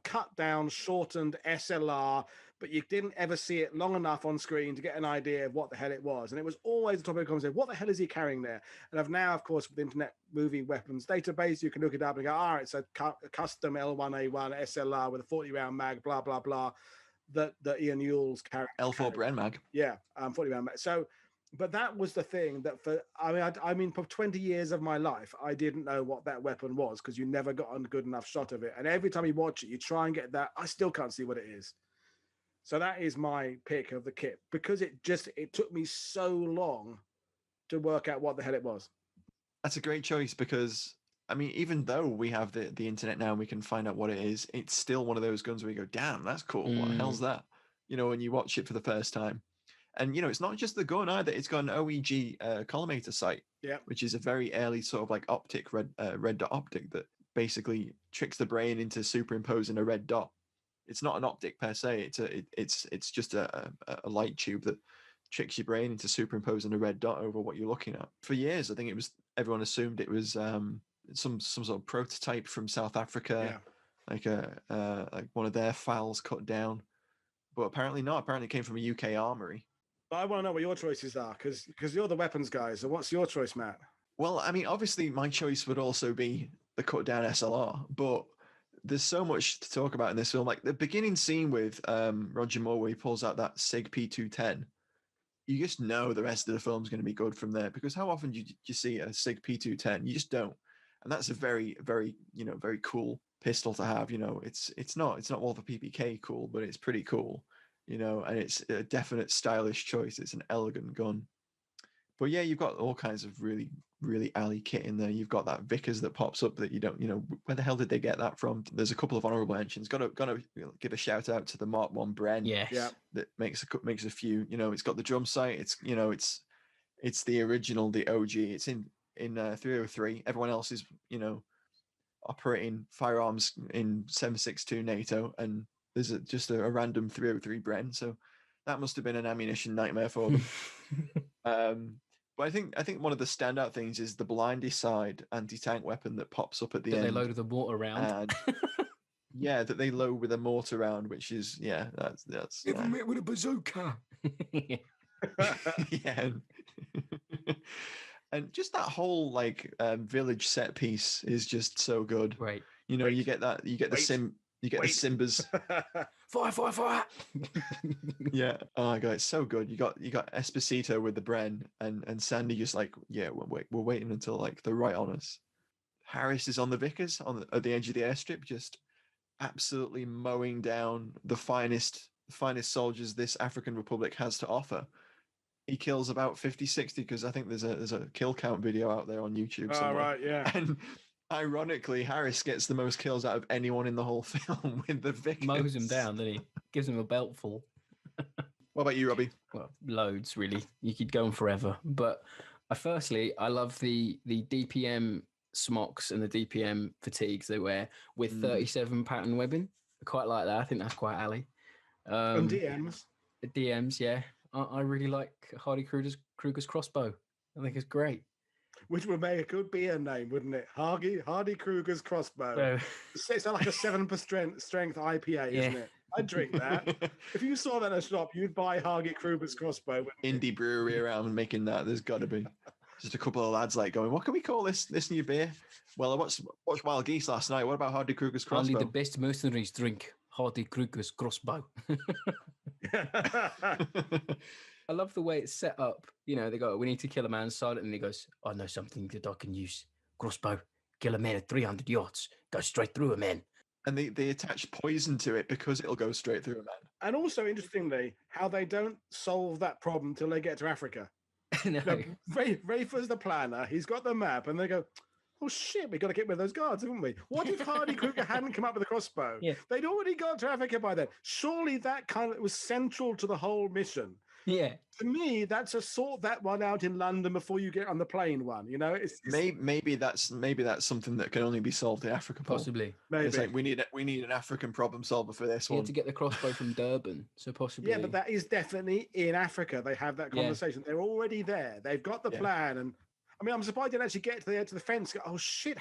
cut down, shortened SLR, but you didn't ever see it long enough on screen to get an idea of what the hell it was. And it was always a topic of conversation. What the hell is he carrying there? And I've now, of course, with the Internet Movie Weapons Database, you can look it up and go, all right, it's a custom L1A1 SLR with a 40-round mag, blah, blah, blah, that Ian Yule's carrying. L4 Bren mag. Yeah, 40-round mag. So, but that was the thing that I mean, for 20 years of my life, I didn't know what that weapon was because you never got a good enough shot of it. And every time you watch it, you try and get that. I still can't see what it is. So that is my pick of the kit because it took me so long to work out what the hell it was. That's a great choice because, I mean, even though we have the internet now and we can find out what it is, it's still one of those guns where you go, damn, that's cool. What the hell's that? When you watch it for the first time. And, it's not just the gun either. It's got an OEG collimator sight, which is a very early sort of like optic, red dot optic that basically tricks the brain into superimposing a red dot. It's not an optic per se. It's just a light tube that tricks your brain into superimposing a red dot over what you're looking at. For years, I think everyone assumed it was some sort of prototype from South Africa, like one of their files cut down. But apparently not. Apparently it came from a UK armory. But I want to know what your choices are because you're the weapons guy. So what's your choice, Matt? Well, I mean, obviously my choice would also be the cut down SLR, but there's so much to talk about in this film. Like the beginning scene with Roger Moore where he pulls out that SIG P210, you just know the rest of the film's going to be good from there because how often do you see a SIG P210? You just don't. And that's a very, very, very cool pistol to have. It's not all the PPK cool, but it's pretty cool, and it's a definite stylish choice. It's an elegant gun. But yeah, you've got all kinds of really, really alley kit in there. You've got that Vickers that pops up that you don't, where the hell did they get that from? There's a couple of honorable mentions. Got to give a shout out to the Mark 1 Bren. Yes. That makes a few. It's got the drum sight. It's It's the original, the OG. It's in 303. Everyone else is, operating firearms in 7.62 NATO, and there's just a random 303 Bren. So that must have been an ammunition nightmare for them. But I think one of the standout things is the blindy side anti-tank weapon that pops up at the end. They loaded the mortar round. And yeah, that they load with a mortar round, which is that's Give him it with a bazooka. yeah. And just that whole village set piece is just so good. Right. You get the Simbas. Fire. Yeah. Oh my god, it's so good. You got Esposito with the Bren and Sandy just we're waiting until they're right on us. Harris is on the Vickers at the edge of the airstrip, just absolutely mowing down the finest soldiers this African Republic has to offer. He kills about 50, 60 because I think there's a kill count video out there on YouTube somewhere. Oh, right, yeah. And ironically, Harris gets the most kills out of anyone in the whole film with the Vickers. Mows him down, doesn't he? Gives him a belt full. What about you, Robbie? Well, loads, really. You could go on forever. But I love the DPM smocks and the DPM fatigues they wear with 37 pattern webbing. I quite like that. I think that's quite alley. And DMs. DMs, yeah. I really like Hardy Kruger's crossbow. I think it's great. Which would make a good beer name, wouldn't it? Hardy Kruger's crossbow. It's like a 7% strength IPA, isn't it? I'd drink that. If you saw that in a shop, you'd buy Hardy Kruger's crossbow. Indie brewery around making that. There's got to be just a couple of lads going, what can we call this new beer? Well, I watched Wild Geese last night. What about Hardy Kruger's crossbow? Only the best mercenaries drink Hardy Kruger's crossbow. I love the way it's set up. They go, we need to kill a man silently. And he goes, I know something that I can use. Crossbow, kill a man at 300 yards, go straight through a man. And they attach poison to it because it'll go straight through a man. And also, interestingly, how they don't solve that problem till they get to Africa. No. Rafer's the planner. He's got the map, and they go, oh shit, we got to get rid of those guards, haven't we? What if Hardy Kruger hadn't come up with a crossbow? Yeah. They'd already got to Africa by then. Surely that was central to the whole mission. Yeah. To me, that's a sort that one out in London before you get on the plane one. It's maybe that's something that can only be solved in Africa. Paul. Possibly. Maybe. It's we need an African problem solver for this one. You had to get the crossbow from Durban, so possibly. Yeah, but that is definitely in Africa. They have that conversation. Yeah. They're already there. They've got the plan. And I mean, I'm surprised they didn't actually get to the edge of the fence. Go, oh shit!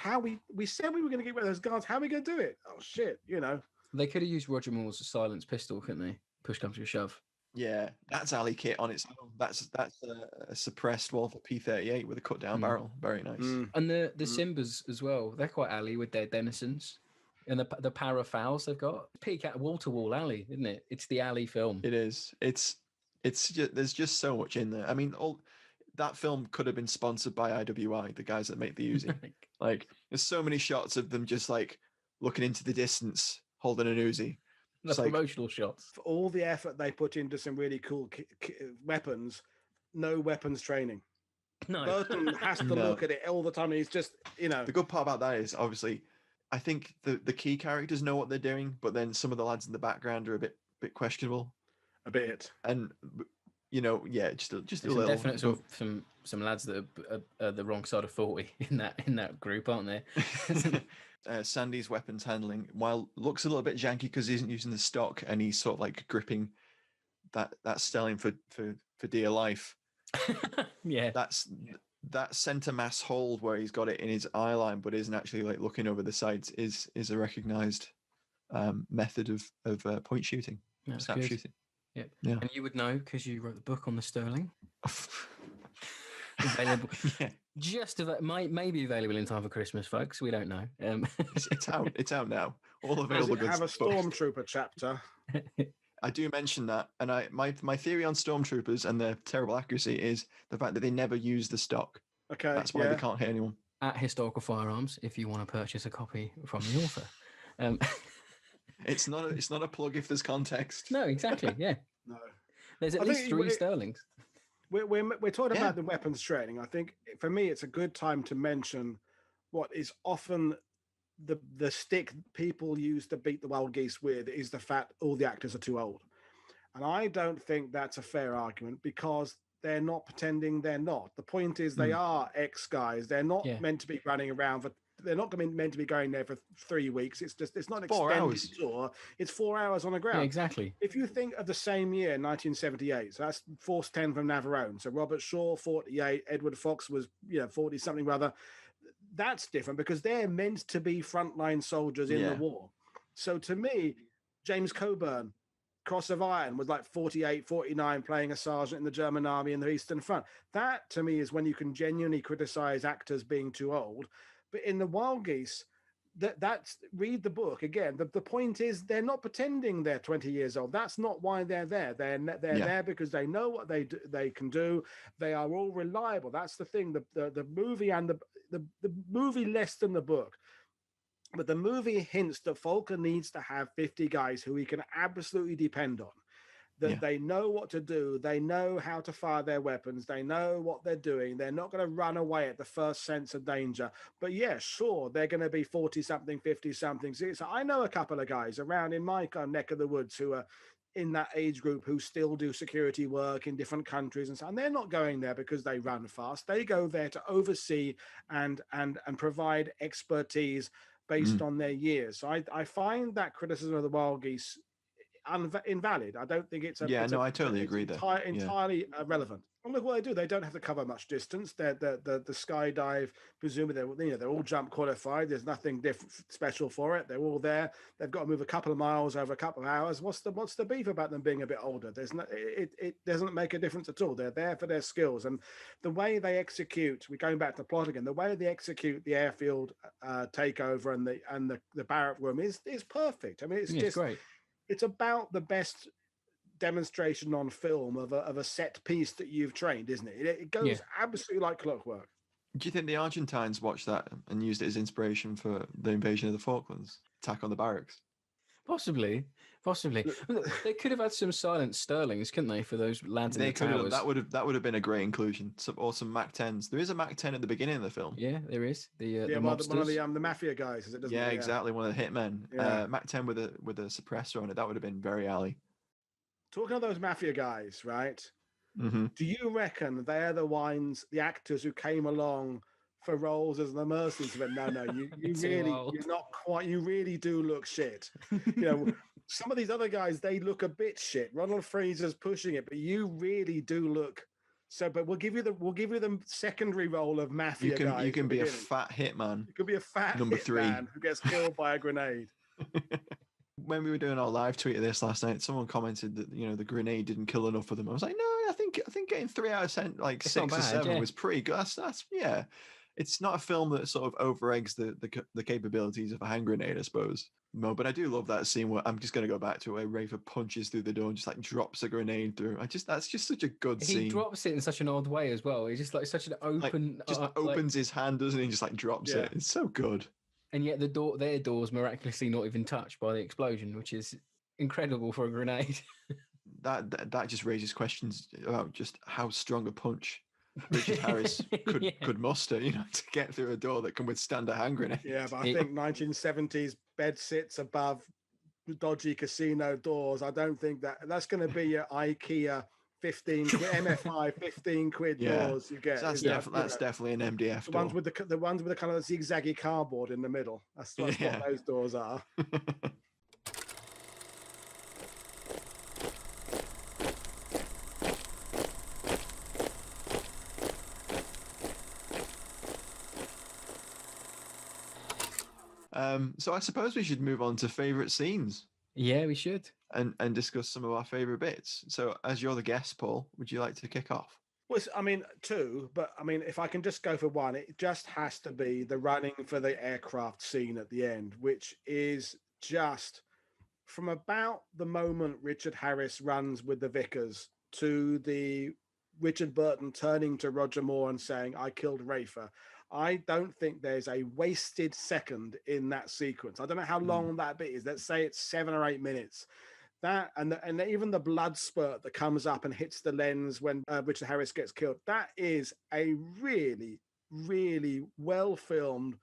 We said we were going to get rid of those guards. How are we going to do it? Oh shit! They could have used Roger Moore's silenced pistol, couldn't they? Push comes to a shove. Yeah, that's alley kit on its own. That's a suppressed Walther P38 with a cut down barrel. Very nice. And the Simbas as well. They're quite alley with their Denisons. And the parafouls they've got. Peak at wall to wall alley, isn't it? It's the alley film. It is. It's just, there's just so much in there. I mean, that film could have been sponsored by IWI, the guys that make the Uzi. There's so many shots of them just looking into the distance, holding an Uzi. The promotional shots. For all the effort they put into some really cool weapons, no weapons training. No. Burton has to look at it all the time. He's just, The good part about that is, obviously, I think the key characters know what they're doing, but then some of the lads in the background are a bit questionable. A bit. And, just a little. Definitely some lads that are the wrong side of 40 in that group, aren't there? Sandy's weapons handling, while looks a little bit janky because he isn't using the stock and he's sort of gripping that Stelling for dear life. Yeah, that's that center mass hold where he's got it in his eye line but isn't actually looking over the sides is a recognized method of point shooting, snap shooting. Yeah, and you would know because you wrote the book on the Sterling. Available. Yeah. Just may be available in time for Christmas, folks. We don't know. It's out. It's out now. All available. Does it have a stormtrooper chapter? I do mention that, and my theory on stormtroopers and their terrible accuracy is the fact that they never use the stock. Okay, that's why they can't hit anyone. At Historical Firearms, if you want to purchase a copy from the author. It's not a plug if there's context. No, exactly. Yeah. No. There's at least 3 Sterlings. We're talking about the weapons training. I think for me, it's a good time to mention what is often the stick people use to beat the Wild Geese with is the fact all the actors are too old. And I don't think that's a fair argument because they're not pretending they're not. The point is they are ex guys. They're not meant to be running around for. They're not meant to be going there for 3 weeks. It's not an 4 extended hours. tour. It's 4 hours on the ground. Yeah, exactly. If you think of the same year, 1978, so that's Force 10 from Navarone. So Robert Shaw, 48, Edward Fox was 40 something rather. That's different because they're meant to be frontline soldiers in the war. So to me, James Coburn, Cross of Iron, was like 48, 49, playing a sergeant in the German army in the Eastern Front. That to me is when you can genuinely criticize actors being too old. But in the Wild Geese, that's read the book again. The point is they're not pretending they're 20 years old. That's not why they're there. They're there because they know what they can do. They are all reliable. That's the thing. The movie and the movie less than the book. But the movie hints that Folker needs to have 50 guys who he can absolutely depend on. That they know what to do. They know how to fire their weapons. They know what they're doing. They're not going to run away at the first sense of danger. But yeah, sure, they're going to be 40-something, 50-something. So I know a couple of guys around in my kind of neck of the woods who are in that age group who still do security work in different countries and so on. They're not going there because they run fast. They go there to oversee and provide expertise based on their years. So I find that criticism of the Wild Geese invalid. I don't think it's I totally agree there. Entirely irrelevant. And look what they do. They don't have to cover much distance. The skydive, presumably they're all jump qualified. There's nothing different special for it. They're all there. They've got to move a couple of miles over a couple of hours. What's the beef about them being a bit older? It doesn't make a difference at all. They're there for their skills and the way they execute. We're going back to the plot again. The way they execute the airfield takeover and the barrack room is perfect. I mean, it's great. It's about the best demonstration on film of a set piece that you've trained, isn't it? It goes absolutely like clockwork. Do you think the Argentines watched that and used it as inspiration for the invasion of the Falklands, attack on the barracks? Possibly. They could have had some silent Sterlings, couldn't they, for those lads in the towers? That would have been a great inclusion. Some Mac 10s. There is a Mac 10 at the beginning of the film. Yeah, there is. The one of the mafia guys, is it? Exactly. One of the hitmen. Mac 10 with a suppressor on it. That would have been very alley. Talking of those mafia guys, right? Mm-hmm. Do you reckon they're the actors who came along for roles as the mercenaries? But no, you really do look shit. Some of these other guys, they look a bit shit. Ronald Freeser's pushing it, but you really do look. So, but we'll give you the secondary role of mafia guys. You can be a fat hitman. You could be a fat number 3 who gets killed by a grenade. When we were doing our live tweet of this last night, someone commented that the grenade didn't kill enough of them. I was like, no, I think getting 3 out of 10, like it's 6 or 7, was pretty good. That's It's not a film that sort of over-eggs the capabilities of a hand grenade, I suppose. No, but I do love that scene where I'm just going to go back to where Rafer punches through the door and just like drops a grenade through. That's just such a good scene. He drops it in such an odd way as well. He's just like such an open, opens his hand, doesn't he? Just like drops it. It's so good. And yet their door's miraculously not even touched by the explosion, which is incredible for a grenade. that just raises questions about just how strong a punch Richard Harris could muster, to get through a door that can withstand a hand grenade. Yeah, but I think 1970s bed sits above dodgy casino doors. I don't think that's going to be your IKEA 15 quid, MFI 15 quid doors you get. So that's definitely an MDF the door. ones with the kind of zigzaggy cardboard in the middle. That's what those doors are. So I suppose we should move on to favorite scenes. Yeah, we should. And discuss some of our favorite bits. So as you're the guest, Paul, would you like to kick off? Well, two, but if I can just go for one, it just has to be the running for the aircraft scene at the end, which is just from about the moment Richard Harris runs with the Vickers to the Richard Burton turning to Roger Moore and saying, "I killed Rafer." I don't think there's a wasted second in that sequence. I don't know how long that bit is. Let's say it's 7 or 8 minutes. That and even the blood spurt that comes up and hits the lens when Richard Harris gets killed. That is a really, really well filmed,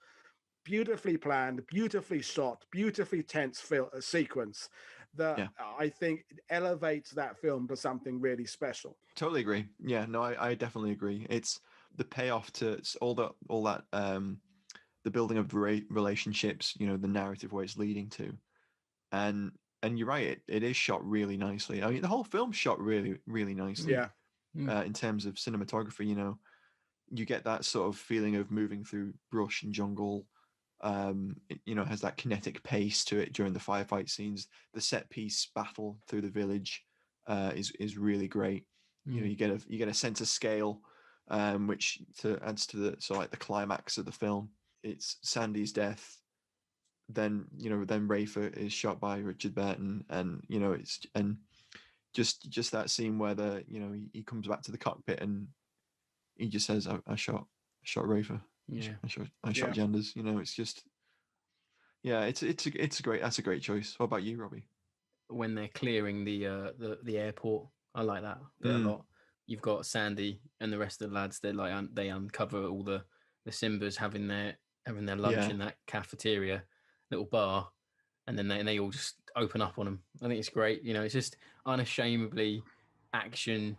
beautifully planned, beautifully shot, beautifully tense sequence that Yeah. I think elevates that film to something really special. Totally agree. Yeah, no, I definitely agree. It's the payoff to all that the building of relationships, you know, the narrative where it's leading to, and you're right, it is shot really nicely. I mean, the whole film's shot really really nicely. Yeah. In terms of cinematography, you know, you get that sort of feeling of moving through brush and jungle. You know, has that kinetic pace to it during the firefight scenes. The set piece battle through the village is really great. You know, you get a sense of scale, which adds to the like the climax of the film. It's Sandy's death. Then Rafer is shot by Richard Burton, and you know it's just that scene where he comes back to the cockpit and he just says, I shot Rafer. Yeah. I shot Janders. You know, it's just, yeah, it's a great, that's a great choice. What about you, Robbie? When they're clearing the airport, I like that bit a lot. You've got Sandy and the rest of the lads. They're like they uncover all the Simbas having their lunch in that cafeteria, little bar, and then they all just open up on them. I think it's great. You know, it's just unashamedly action.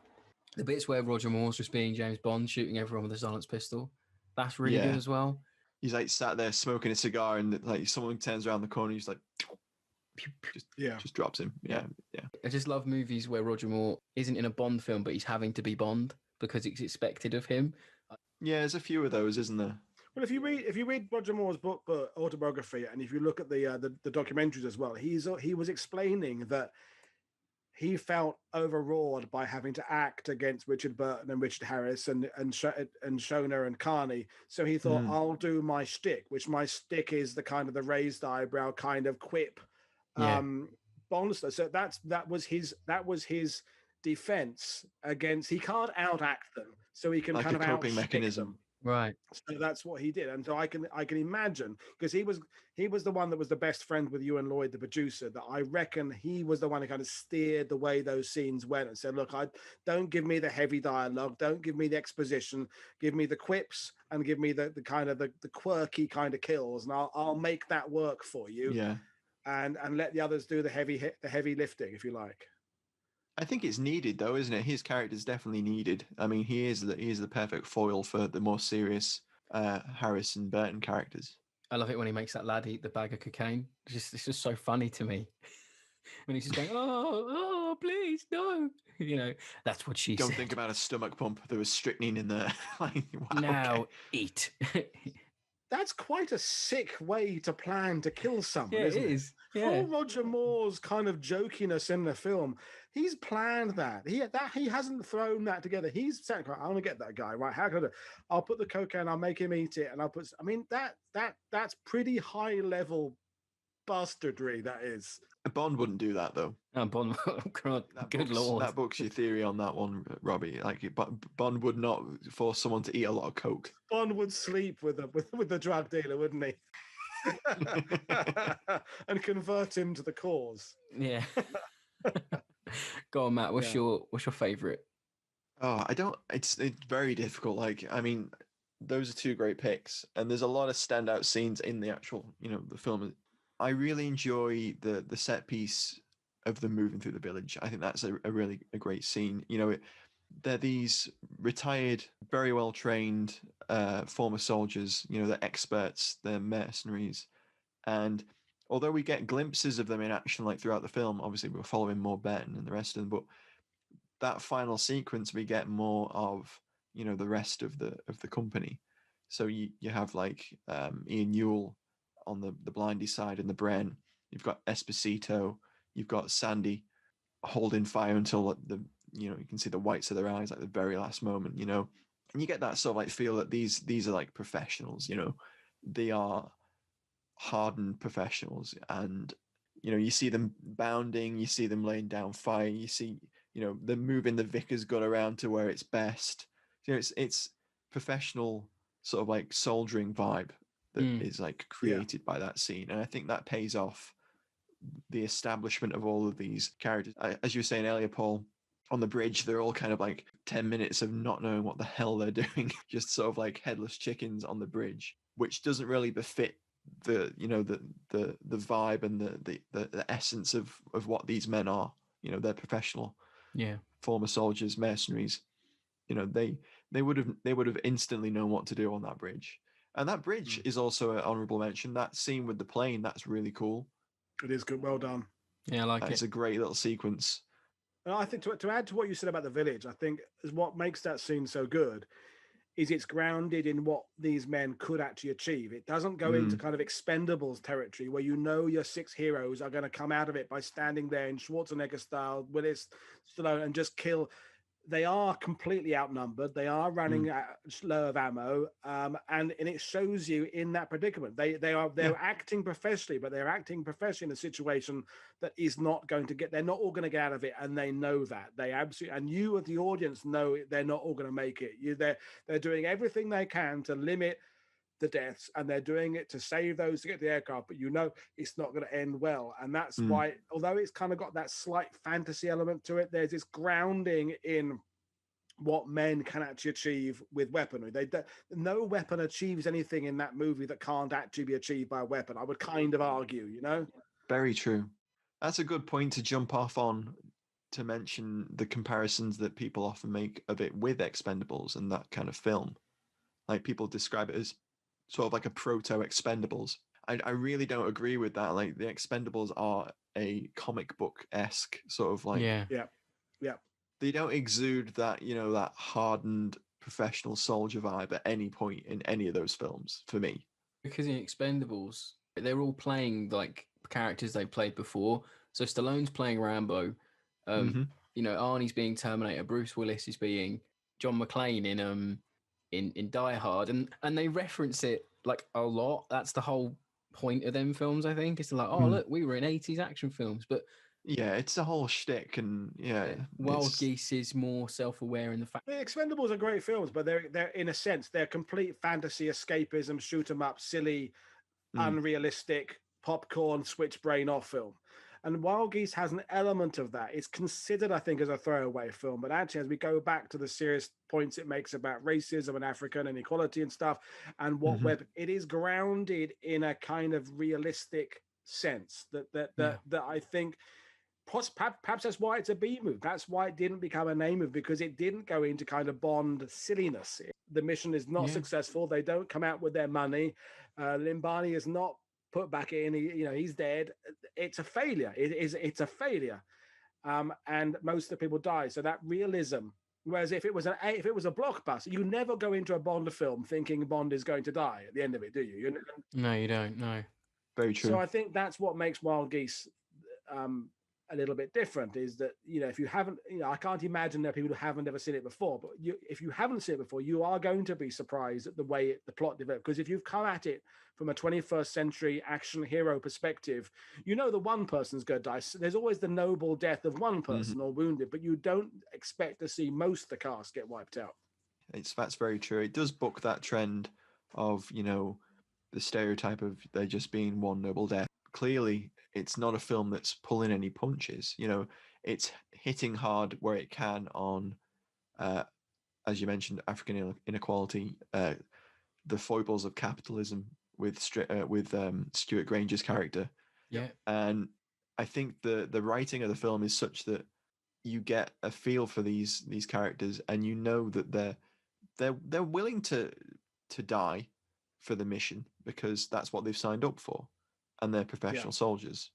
The bits where Roger Moore's just being James Bond, shooting everyone with a silenced pistol, that's really good as well. He's like sat there smoking a cigar, and like someone turns around the corner, he's like, just drops him. Yeah. I just love movies where Roger Moore isn't in a Bond film, but he's having to be Bond because it's expected of him. Yeah, there's a few of those, isn't there? Well, if you read Roger Moore's book autobiography, and if you look at the documentaries as well, he was explaining that he felt overawed by having to act against Richard Burton and Richard Harris and Ntshona and Kani. So he thought, I'll do my shtick, which my shtick is the kind of the raised eyebrow kind of quip. Bondster. So that was his defense against. He can't outact them, so he can like kind a of coping outstick mechanism. them. Right. So that's what he did, and so I can imagine, because he was the one that was the best friend with Ewan Lloyd, the producer. That I reckon he was the one who kind of steered the way those scenes went and said, "Look, don't give me the heavy dialogue, don't give me the exposition, give me the quips and give me the kind of the quirky kind of kills, and I'll make that work for you." Yeah. And let the others do the heavy lifting, if you like. I think it's needed, though, isn't it? His character's definitely needed. I mean, he is the perfect foil for the more serious Harris and Burton characters. I love it when he makes that lad eat the bag of cocaine. It's just so funny to me. When he's just going, oh, please, no. You know, that's what she said. Don't think about a stomach pump. There was strychnine in there. Like, wow, now eat. That's quite a sick way to plan to kill someone, isn't it? Yeah. For Roger Moore's kind of jokiness in the film, he's planned that. He hasn't thrown that together. He's saying, I want to get that guy, right? How could I'll put the cocaine, I'll make him eat it, and I mean that's pretty high level bastardry, that is. Bond wouldn't do that, though. Bond, God, good lord. That book's your theory on that one, Robbie. Like, Bond would not force someone to eat a lot of coke. Bond would sleep with the drug dealer, wouldn't he? And convert him to the cause. Yeah. Go on, Matt. What's your favorite? Oh, it's very difficult. Like, I mean, those are two great picks, and there's a lot of standout scenes in the actual, the film. I really enjoy the set piece of them moving through the village. I think that's a really great scene. They're these retired, very well trained former soldiers. They're experts, they're mercenaries, and although we get glimpses of them in action like throughout the film, obviously we're following more Burton and the rest of them, but that final sequence we get more of the rest of the company. So you have like Ian Newell on the blindy side and the Bren. You've got Esposito, you've got Sandy holding fire until you can see the whites of their eyes, like the very last moment, and you get that sort of like feel that these are like professionals, they are hardened professionals, and you see them bounding, you see them laying down fire, you see them moving the vicar's gun around to where it's best. It's professional sort of like soldiering vibe that is like created by that scene, and I think that pays off the establishment of all of these characters. As you were saying earlier, Paul, on the bridge, they're all kind of like 10 minutes of not knowing what the hell they're doing, just sort of like headless chickens on the bridge, which doesn't really befit the the vibe and the essence of what these men are. You know, they're professional former soldiers, mercenaries. You know, they would have instantly known what to do on that bridge. And that bridge is also an honorable mention. That scene with the plane, that's really cool. It is good. Well done. Yeah, I like it. It's a great little sequence. And I think to add to what you said about the village, I think is what makes that scene so good is it's grounded in what these men could actually achieve. It doesn't go into kind of Expendables territory where you know your 6 heroes are going to come out of it by standing there in Schwarzenegger style, Willis, Stallone, and just kill. They are completely outnumbered. They are running low of ammo, and it shows you in that predicament. They're acting professionally, but they're acting professionally in a situation that is not going to get. They're not all going to get out of it, and they know that. They absolutely, and you, as the audience, know they're not all going to make it. They're doing everything they can to limit the deaths, and they're doing it to save those to get the aircraft, but you know it's not going to end well. And that's why, although it's kind of got that slight fantasy element to it, there's this grounding in what men can actually achieve with weaponry. No weapon achieves anything in that movie that can't actually be achieved by a weapon, I would kind of argue, you know? Very true. That's a good point to jump off on, to mention the comparisons that people often make of it with Expendables and that kind of film. Like, people describe it as sort of like a proto-Expendables. I really don't agree with that. Like, the Expendables are a comic book-esque sort of like... Yeah. They don't exude that, you know, that hardened professional soldier vibe at any point in any of those films, for me. Because in Expendables, they're all playing like characters they played before. So Stallone's playing Rambo. You know, Arnie's being Terminator. Bruce Willis is being John McClane in Die Hard, and they reference it like a lot. That's the whole point of them films, I think. It's like, oh look, we were in 80s action films, but yeah, it's a whole shtick, and Wild Geese is more self-aware in the fact. The Expendables are great films, but they're in a sense they're complete fantasy escapism, shoot 'em up, silly, unrealistic, popcorn, switch brain off film. And Wild Geese has an element of that. It's considered, I think, as a throwaway film, but actually, as we go back to the serious points it makes about racism and African inequality and stuff, and what it is grounded in a kind of realistic sense that I think. Perhaps that's why it's a B movie. That's why it didn't become an A movie, because it didn't go into kind of Bond silliness. The mission is not successful. They don't come out with their money. Limbani is not put back in. He's dead. It's a failure. It's a failure. And most of the people die. So that realism. Whereas if it was a blockbuster, you never go into a Bond film thinking Bond is going to die at the end of it, do you? No, you don't. No. Very true. So I think that's what makes Wild Geese a little bit different, is that, if you haven't, I can't imagine there are people who haven't ever seen it before, but if you haven't seen it before, you are going to be surprised at the way the plot developed, because if you've come at it from a 21st century action hero perspective, the one person's going to die. So there's always the noble death of one person or wounded, but you don't expect to see most of the cast get wiped out. That's very true. It does book that trend of, the stereotype of there just being one noble death. Clearly, it's not a film that's pulling any punches. It's hitting hard where it can on, as you mentioned, African inequality, the foibles of capitalism with Stewart Granger's character. Yeah, and I think the writing of the film is such that you get a feel for these characters, and that they're willing to die for the mission, because that's what they've signed up for. And they're professional soldiers.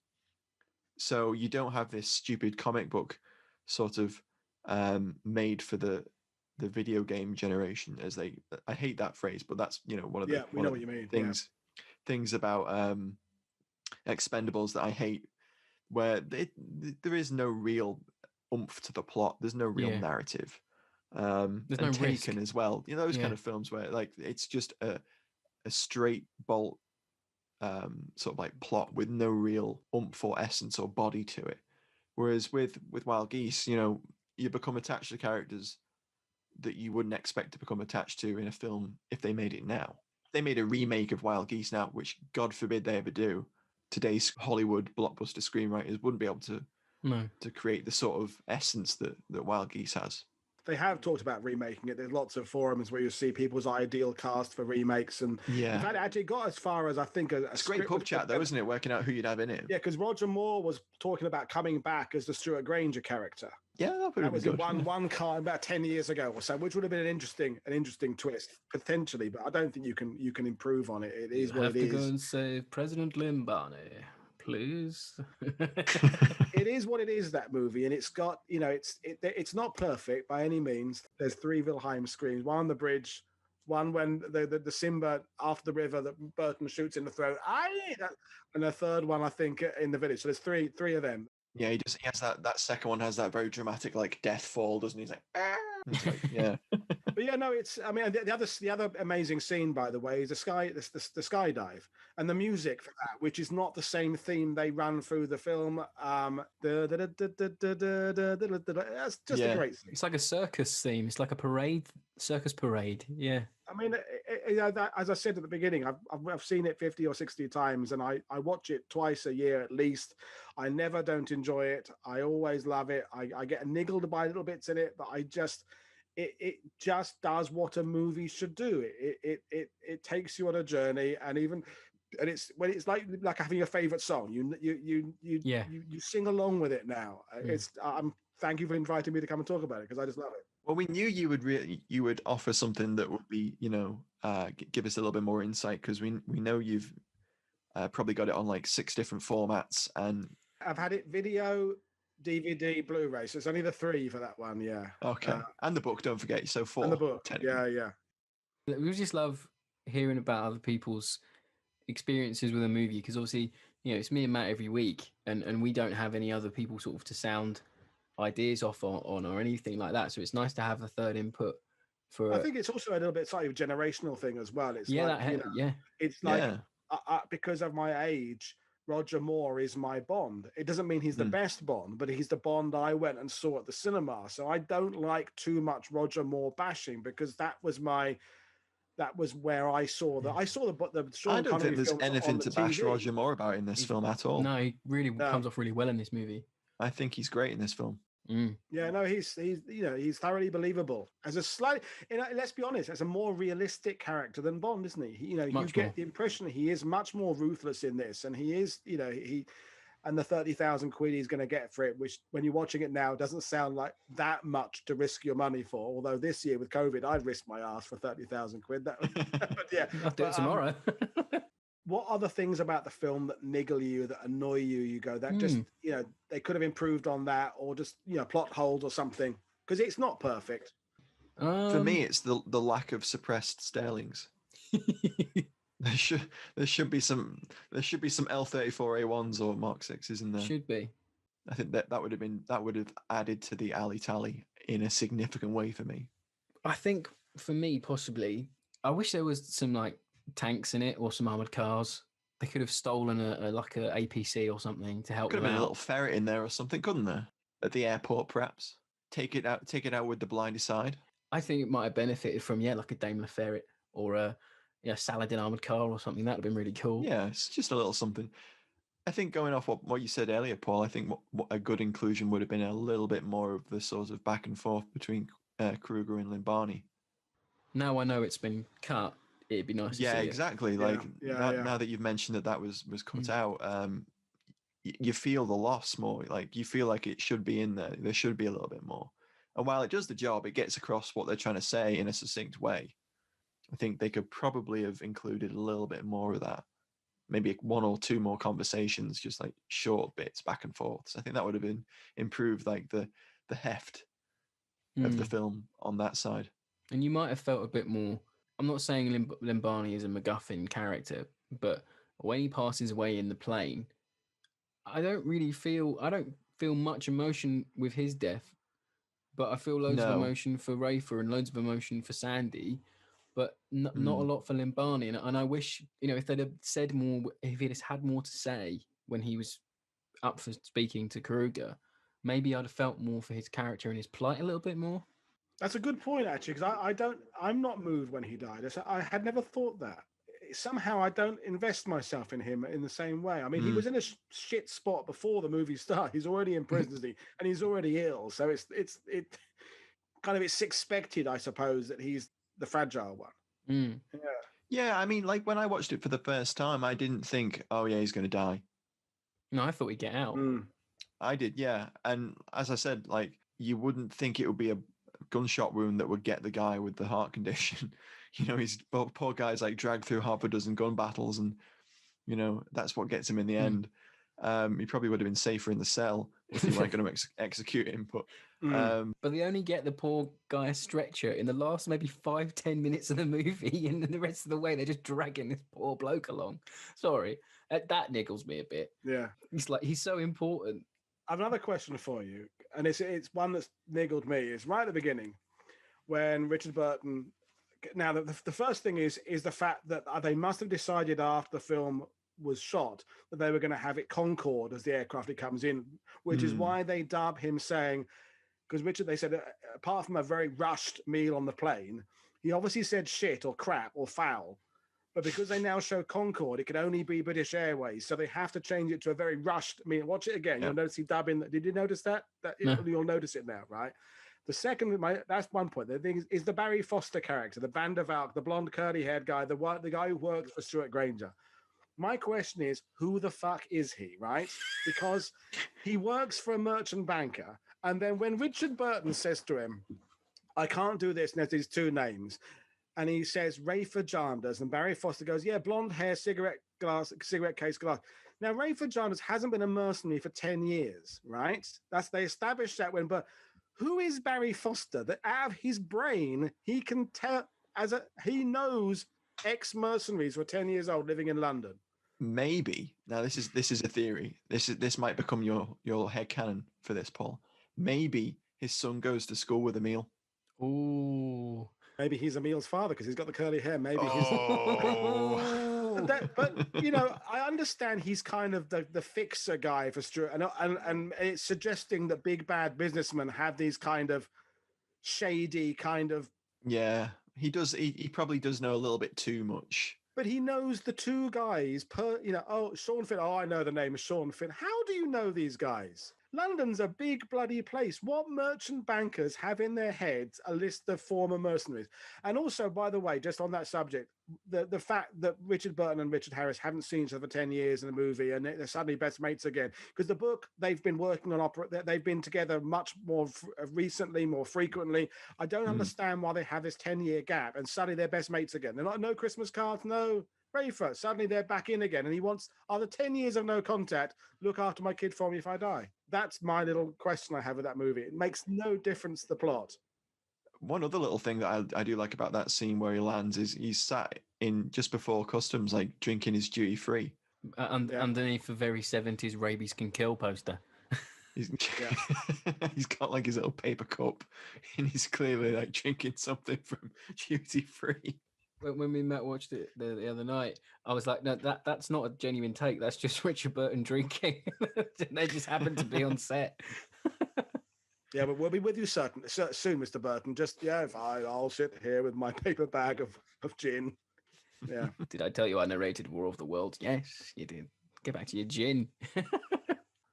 So you don't have this stupid comic book sort of made for the video game generation, as I hate that phrase, but that's one of the things about Expendables that I hate, where there is no real oomph to the plot. There's no real narrative. There's no Taken risk as well. Those kind of films where it's just a straight bolt sort of like plot with no real oomph or essence or body to it. Whereas with Wild Geese, you become attached to characters that you wouldn't expect to become attached to in a film if they made it now. If they made a remake of Wild Geese now, which God forbid they ever do, today's Hollywood blockbuster screenwriters wouldn't be able to create the sort of essence that Wild Geese has. they have talked about remaking it. There's lots of forums where you see people's ideal cast for remakes, and Yeah. in fact, it actually got as far as I think It's a great pub chat, though, isn't it? Working out who you'd have in it. Yeah, because Roger Moore was talking about coming back as the Stewart Granger character. Yeah, that was good. One car about 10 years ago or so, which would have been an interesting twist potentially, but I don't think you can improve on it. It is what it is. Have to go and save President Limbani, please. It is what it is, that movie, and it's got, it's not perfect by any means. There's 3 Wilhelm screams: one on the bridge, one when the Simba after the river that Burton shoots in the throat, and a third one I think in the village. So there's three of them. Yeah, he has that second one has that very dramatic like death fall, doesn't he? He's like, ah! It's like, yeah. But yeah, no, it's. I mean, the other amazing scene, by the way, is the skydive and the music for that, which is not the same theme they run through the film. That's just a great scene. It's like a circus theme. It's like a circus parade. Yeah. I mean, as I said at the beginning, I've seen it 50 or 60 times, and I watch it twice a year at least. I never don't enjoy it. I always love it. I get niggled by little bits in it, but it just does what a movie should do. It takes you on a journey, and it's when it's like having a favorite song. You sing along with it now. Thank you for inviting me to come and talk about it, because I just love it. Well, we knew you would offer something that would be, give us a little bit more insight, because we know you've probably got it on like 6 different formats, and I've had it video, DVD, Blu-ray. So it's only the 3 for that one. Yeah. Okay. And the book, don't forget. So 4. And the book. Yeah. We just love hearing about other people's experiences with a movie, because obviously, it's me and Matt every week, and we don't have any other people sort of to sound ideas off on or anything like that. So it's nice to have a third input. I think it's also a little bit slightly of a generational thing as well. It's it's like because of my age, Roger Moore is my Bond. It doesn't mean he's the best Bond, but he's the Bond I went and saw at the cinema. So I don't like too much Roger Moore bashing, because that was where I saw the Sean I don't think there's anything to bash TV. Roger Moore about in this film at all. No, he really comes off really well in this movie. I think he's great in this film. Yeah, no, he's thoroughly believable as let's be honest, as a more realistic character than Bond, isn't he? You get the impression he is much more ruthless in this, and he is, and the 30,000 quid he's going to get for it, which when you're watching it now doesn't sound like that much to risk your money for. Although this year with COVID, I'd risk my ass for 30,000 quid. But yeah, I'll do it tomorrow. What other things about the film that niggle you, that annoy you? You go, that just, they could have improved on that, or just, plot holes or something, because it's not perfect. For me, it's the lack of suppressed Sterlings. There should be some L34A1s or Mark 6s in there. Should be. I think that would have added to the alley tally in a significant way for me. I think for me, possibly, I wish there was some like tanks in it or some armored cars. They could have stolen a APC or something to help. Could them have been out. a little ferret in there or something, couldn't there? At the airport, perhaps. Take it out with the blindy side. I think it might have benefited from like a Daimler Ferret or a Saladin armored car or something. That would have been really cool. Yeah, it's just a little something. I think going off what you said earlier, Paul, I think what a good inclusion would have been a little bit more of the sort of back and forth between Kruger and Limbani. Now I know it's been cut. It'd be nice to see it. Exactly. Now that you've mentioned that was cut out, you feel the loss more. Like you feel like it should be in there. There should be a little bit more. And while it does the job, it gets across what they're trying to say in a succinct way. I think they could probably have included a little bit more of that. Maybe 1 or 2 more conversations, just like short bits back and forth. So I think that would have been improved, like the heft of the film on that side. And you might have felt a bit more. I'm not saying Limbani is a MacGuffin character, but when he passes away in the plane, I don't feel much emotion with his death, but I feel loads of emotion for Rafer and loads of emotion for Sandy, but not a lot for Limbani. And I wish, if they'd have said more, if he'd had more to say when he was up for speaking to Kruger, maybe I'd have felt more for his character and his plight a little bit more. That's a good point, actually, because I'm not moved when he died. I had never thought that. Somehow I don't invest myself in him in the same way. I mean, he was in a shit spot before the movie started. He's already in prison, and he's already ill. So kind of it's expected, I suppose, that he's the fragile one. Mm. Yeah, I mean, like when I watched it for the first time, I didn't think, oh yeah, he's going to die. No, I thought we'd get out. I did, yeah. And as I said, like you wouldn't think it would be a gunshot wound that would get the guy with the heart condition. He's poor guy's like dragged through half a dozen gun battles, and that's what gets him in the end. He probably would have been safer in the cell if they weren't going to execute him. But they only get the poor guy a stretcher in the last maybe 5-10 minutes of the movie, and then the rest of the way they're just dragging this poor bloke along. Sorry, that niggles me a bit. Yeah, he's so important. I have another question for you, and it's one that's niggled me. It's right at the beginning when Richard Burton. Now, the first thing is the fact that they must have decided after the film was shot that they were going to have it Concorde as the aircraft it comes in, which is why they dub him saying, because Richard, they said, apart from a very rushed meal on the plane, he obviously said shit or crap or foul. But because they now show Concorde, it can only be British Airways. So they have to change it to a very rushed meal. Watch it again. Yeah. You'll notice he dubbing. Did you notice that? No. You'll notice it now, right? The second, that's one point. The thing is the Barry Foster character, the Van der Valk, the blonde curly-haired guy, the guy who works for Stewart Granger. My question is, who the fuck is he, right? Because he works for a merchant banker. And then when Richard Burton says to him, I can't do this, and there's these two names, and he says Rayford Janders, and Barry Foster goes, yeah, blonde hair, cigarette case glass. Now, Rayford Janders hasn't been a mercenary for 10 years, right? They established that but who is Barry Foster? That out of his brain, he can tell, he knows ex-mercenaries were 10 years old living in London. Maybe. Now, this is a theory. This might become your headcanon for this, Paul. Maybe his son goes to school with Emil. Ooh. Maybe he's Emil's father because he's got the curly hair. Maybe he's. But I understand he's kind of the fixer guy for Stewart, and it's suggesting that big bad businessmen have these kind of shady kind of. Yeah, he does. He probably does know a little bit too much. But he knows the two guys Sean Finn. Oh, I know the name of Sean Finn. How do you know these guys? London's a big bloody place. What merchant bankers have in their heads a list of former mercenaries? And also, by the way, just on that subject, the fact that Richard Burton and Richard Harris haven't seen each other for 10 years in the movie and they're suddenly best mates again. Because the book, they've been working on they've been together much more recently, more frequently. I don't understand why they have this 10-year gap and suddenly they're best mates again. They're not, no Christmas cards, no Rayford. Suddenly they're back in again. And he wants, after 10 years of no contact, look after my kid for me if I die. That's my little question I have with that movie. It makes no difference to the plot. One other little thing that I do like about that scene where he lands is he's sat in just before customs, like drinking his duty free. Underneath a very 70s rabies can kill poster. He's got like his little paper cup and he's clearly like drinking something from duty free. When we watched it the other night, I was like, no, that's not a genuine take. That's just Richard Burton drinking. They just happened to be on set. Yeah, but we'll be with you soon, Mr. Burton. Just, I'll sit here with my paper bag of gin. Yeah. Did I tell you I narrated War of the Worlds? Yes, you did. Get back to your gin.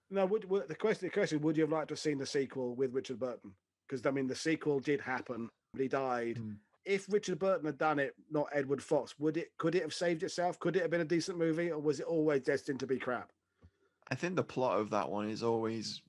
No, the question, would you have liked to have seen the sequel with Richard Burton? Because, I mean, the sequel did happen, but he died. If Richard Burton had done it, not Edward Fox, could it have saved itself? Could it have been a decent movie, or was it always destined to be crap? I think the plot of that one is always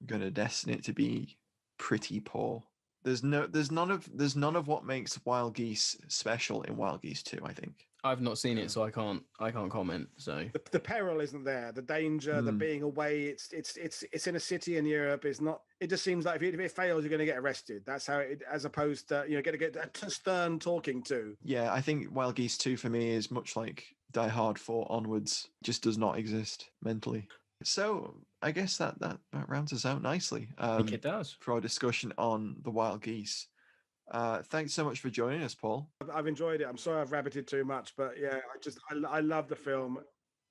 going to destine it to be pretty poor. There's none of what makes Wild Geese special in Wild Geese 2, I think. I've not seen it, so I can't comment. So the peril isn't there, the danger, the being away. It's in a city in Europe. It's not. It just seems like if it fails, you're going to get arrested. That's how it. As opposed to going to get a stern talking to. Yeah, I think Wild Geese 2 for me is much like Die Hard 4 onwards. Just does not exist mentally. So I guess that rounds us out nicely. I think it does for our discussion on the Wild Geese. Thanks so much for joining us, Paul. I've enjoyed it. I'm sorry I've rabbited too much, but yeah, I love the film.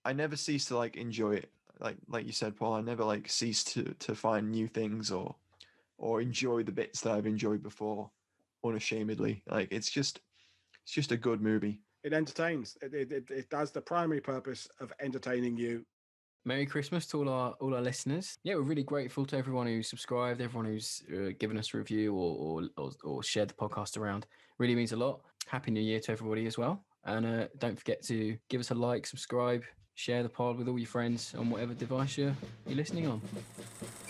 I never cease to enjoy it. Like you said, Paul, I never cease to find new things or enjoy the bits that I've enjoyed before unashamedly. It's just a good movie. It entertains. It does the primary purpose of entertaining you. Merry Christmas to all our listeners. Yeah, we're really grateful to everyone who subscribed, everyone who's given us a review or shared the podcast around. Really means a lot. Happy New Year to everybody as well. And don't forget to give us a like, subscribe, share the pod with all your friends on whatever device you're listening on.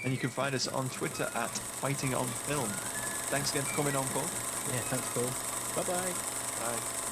And you can find us on Twitter at Fighting on Film. Thanks again for coming on, Paul. Yeah, thanks, Paul. Bye-bye. Bye.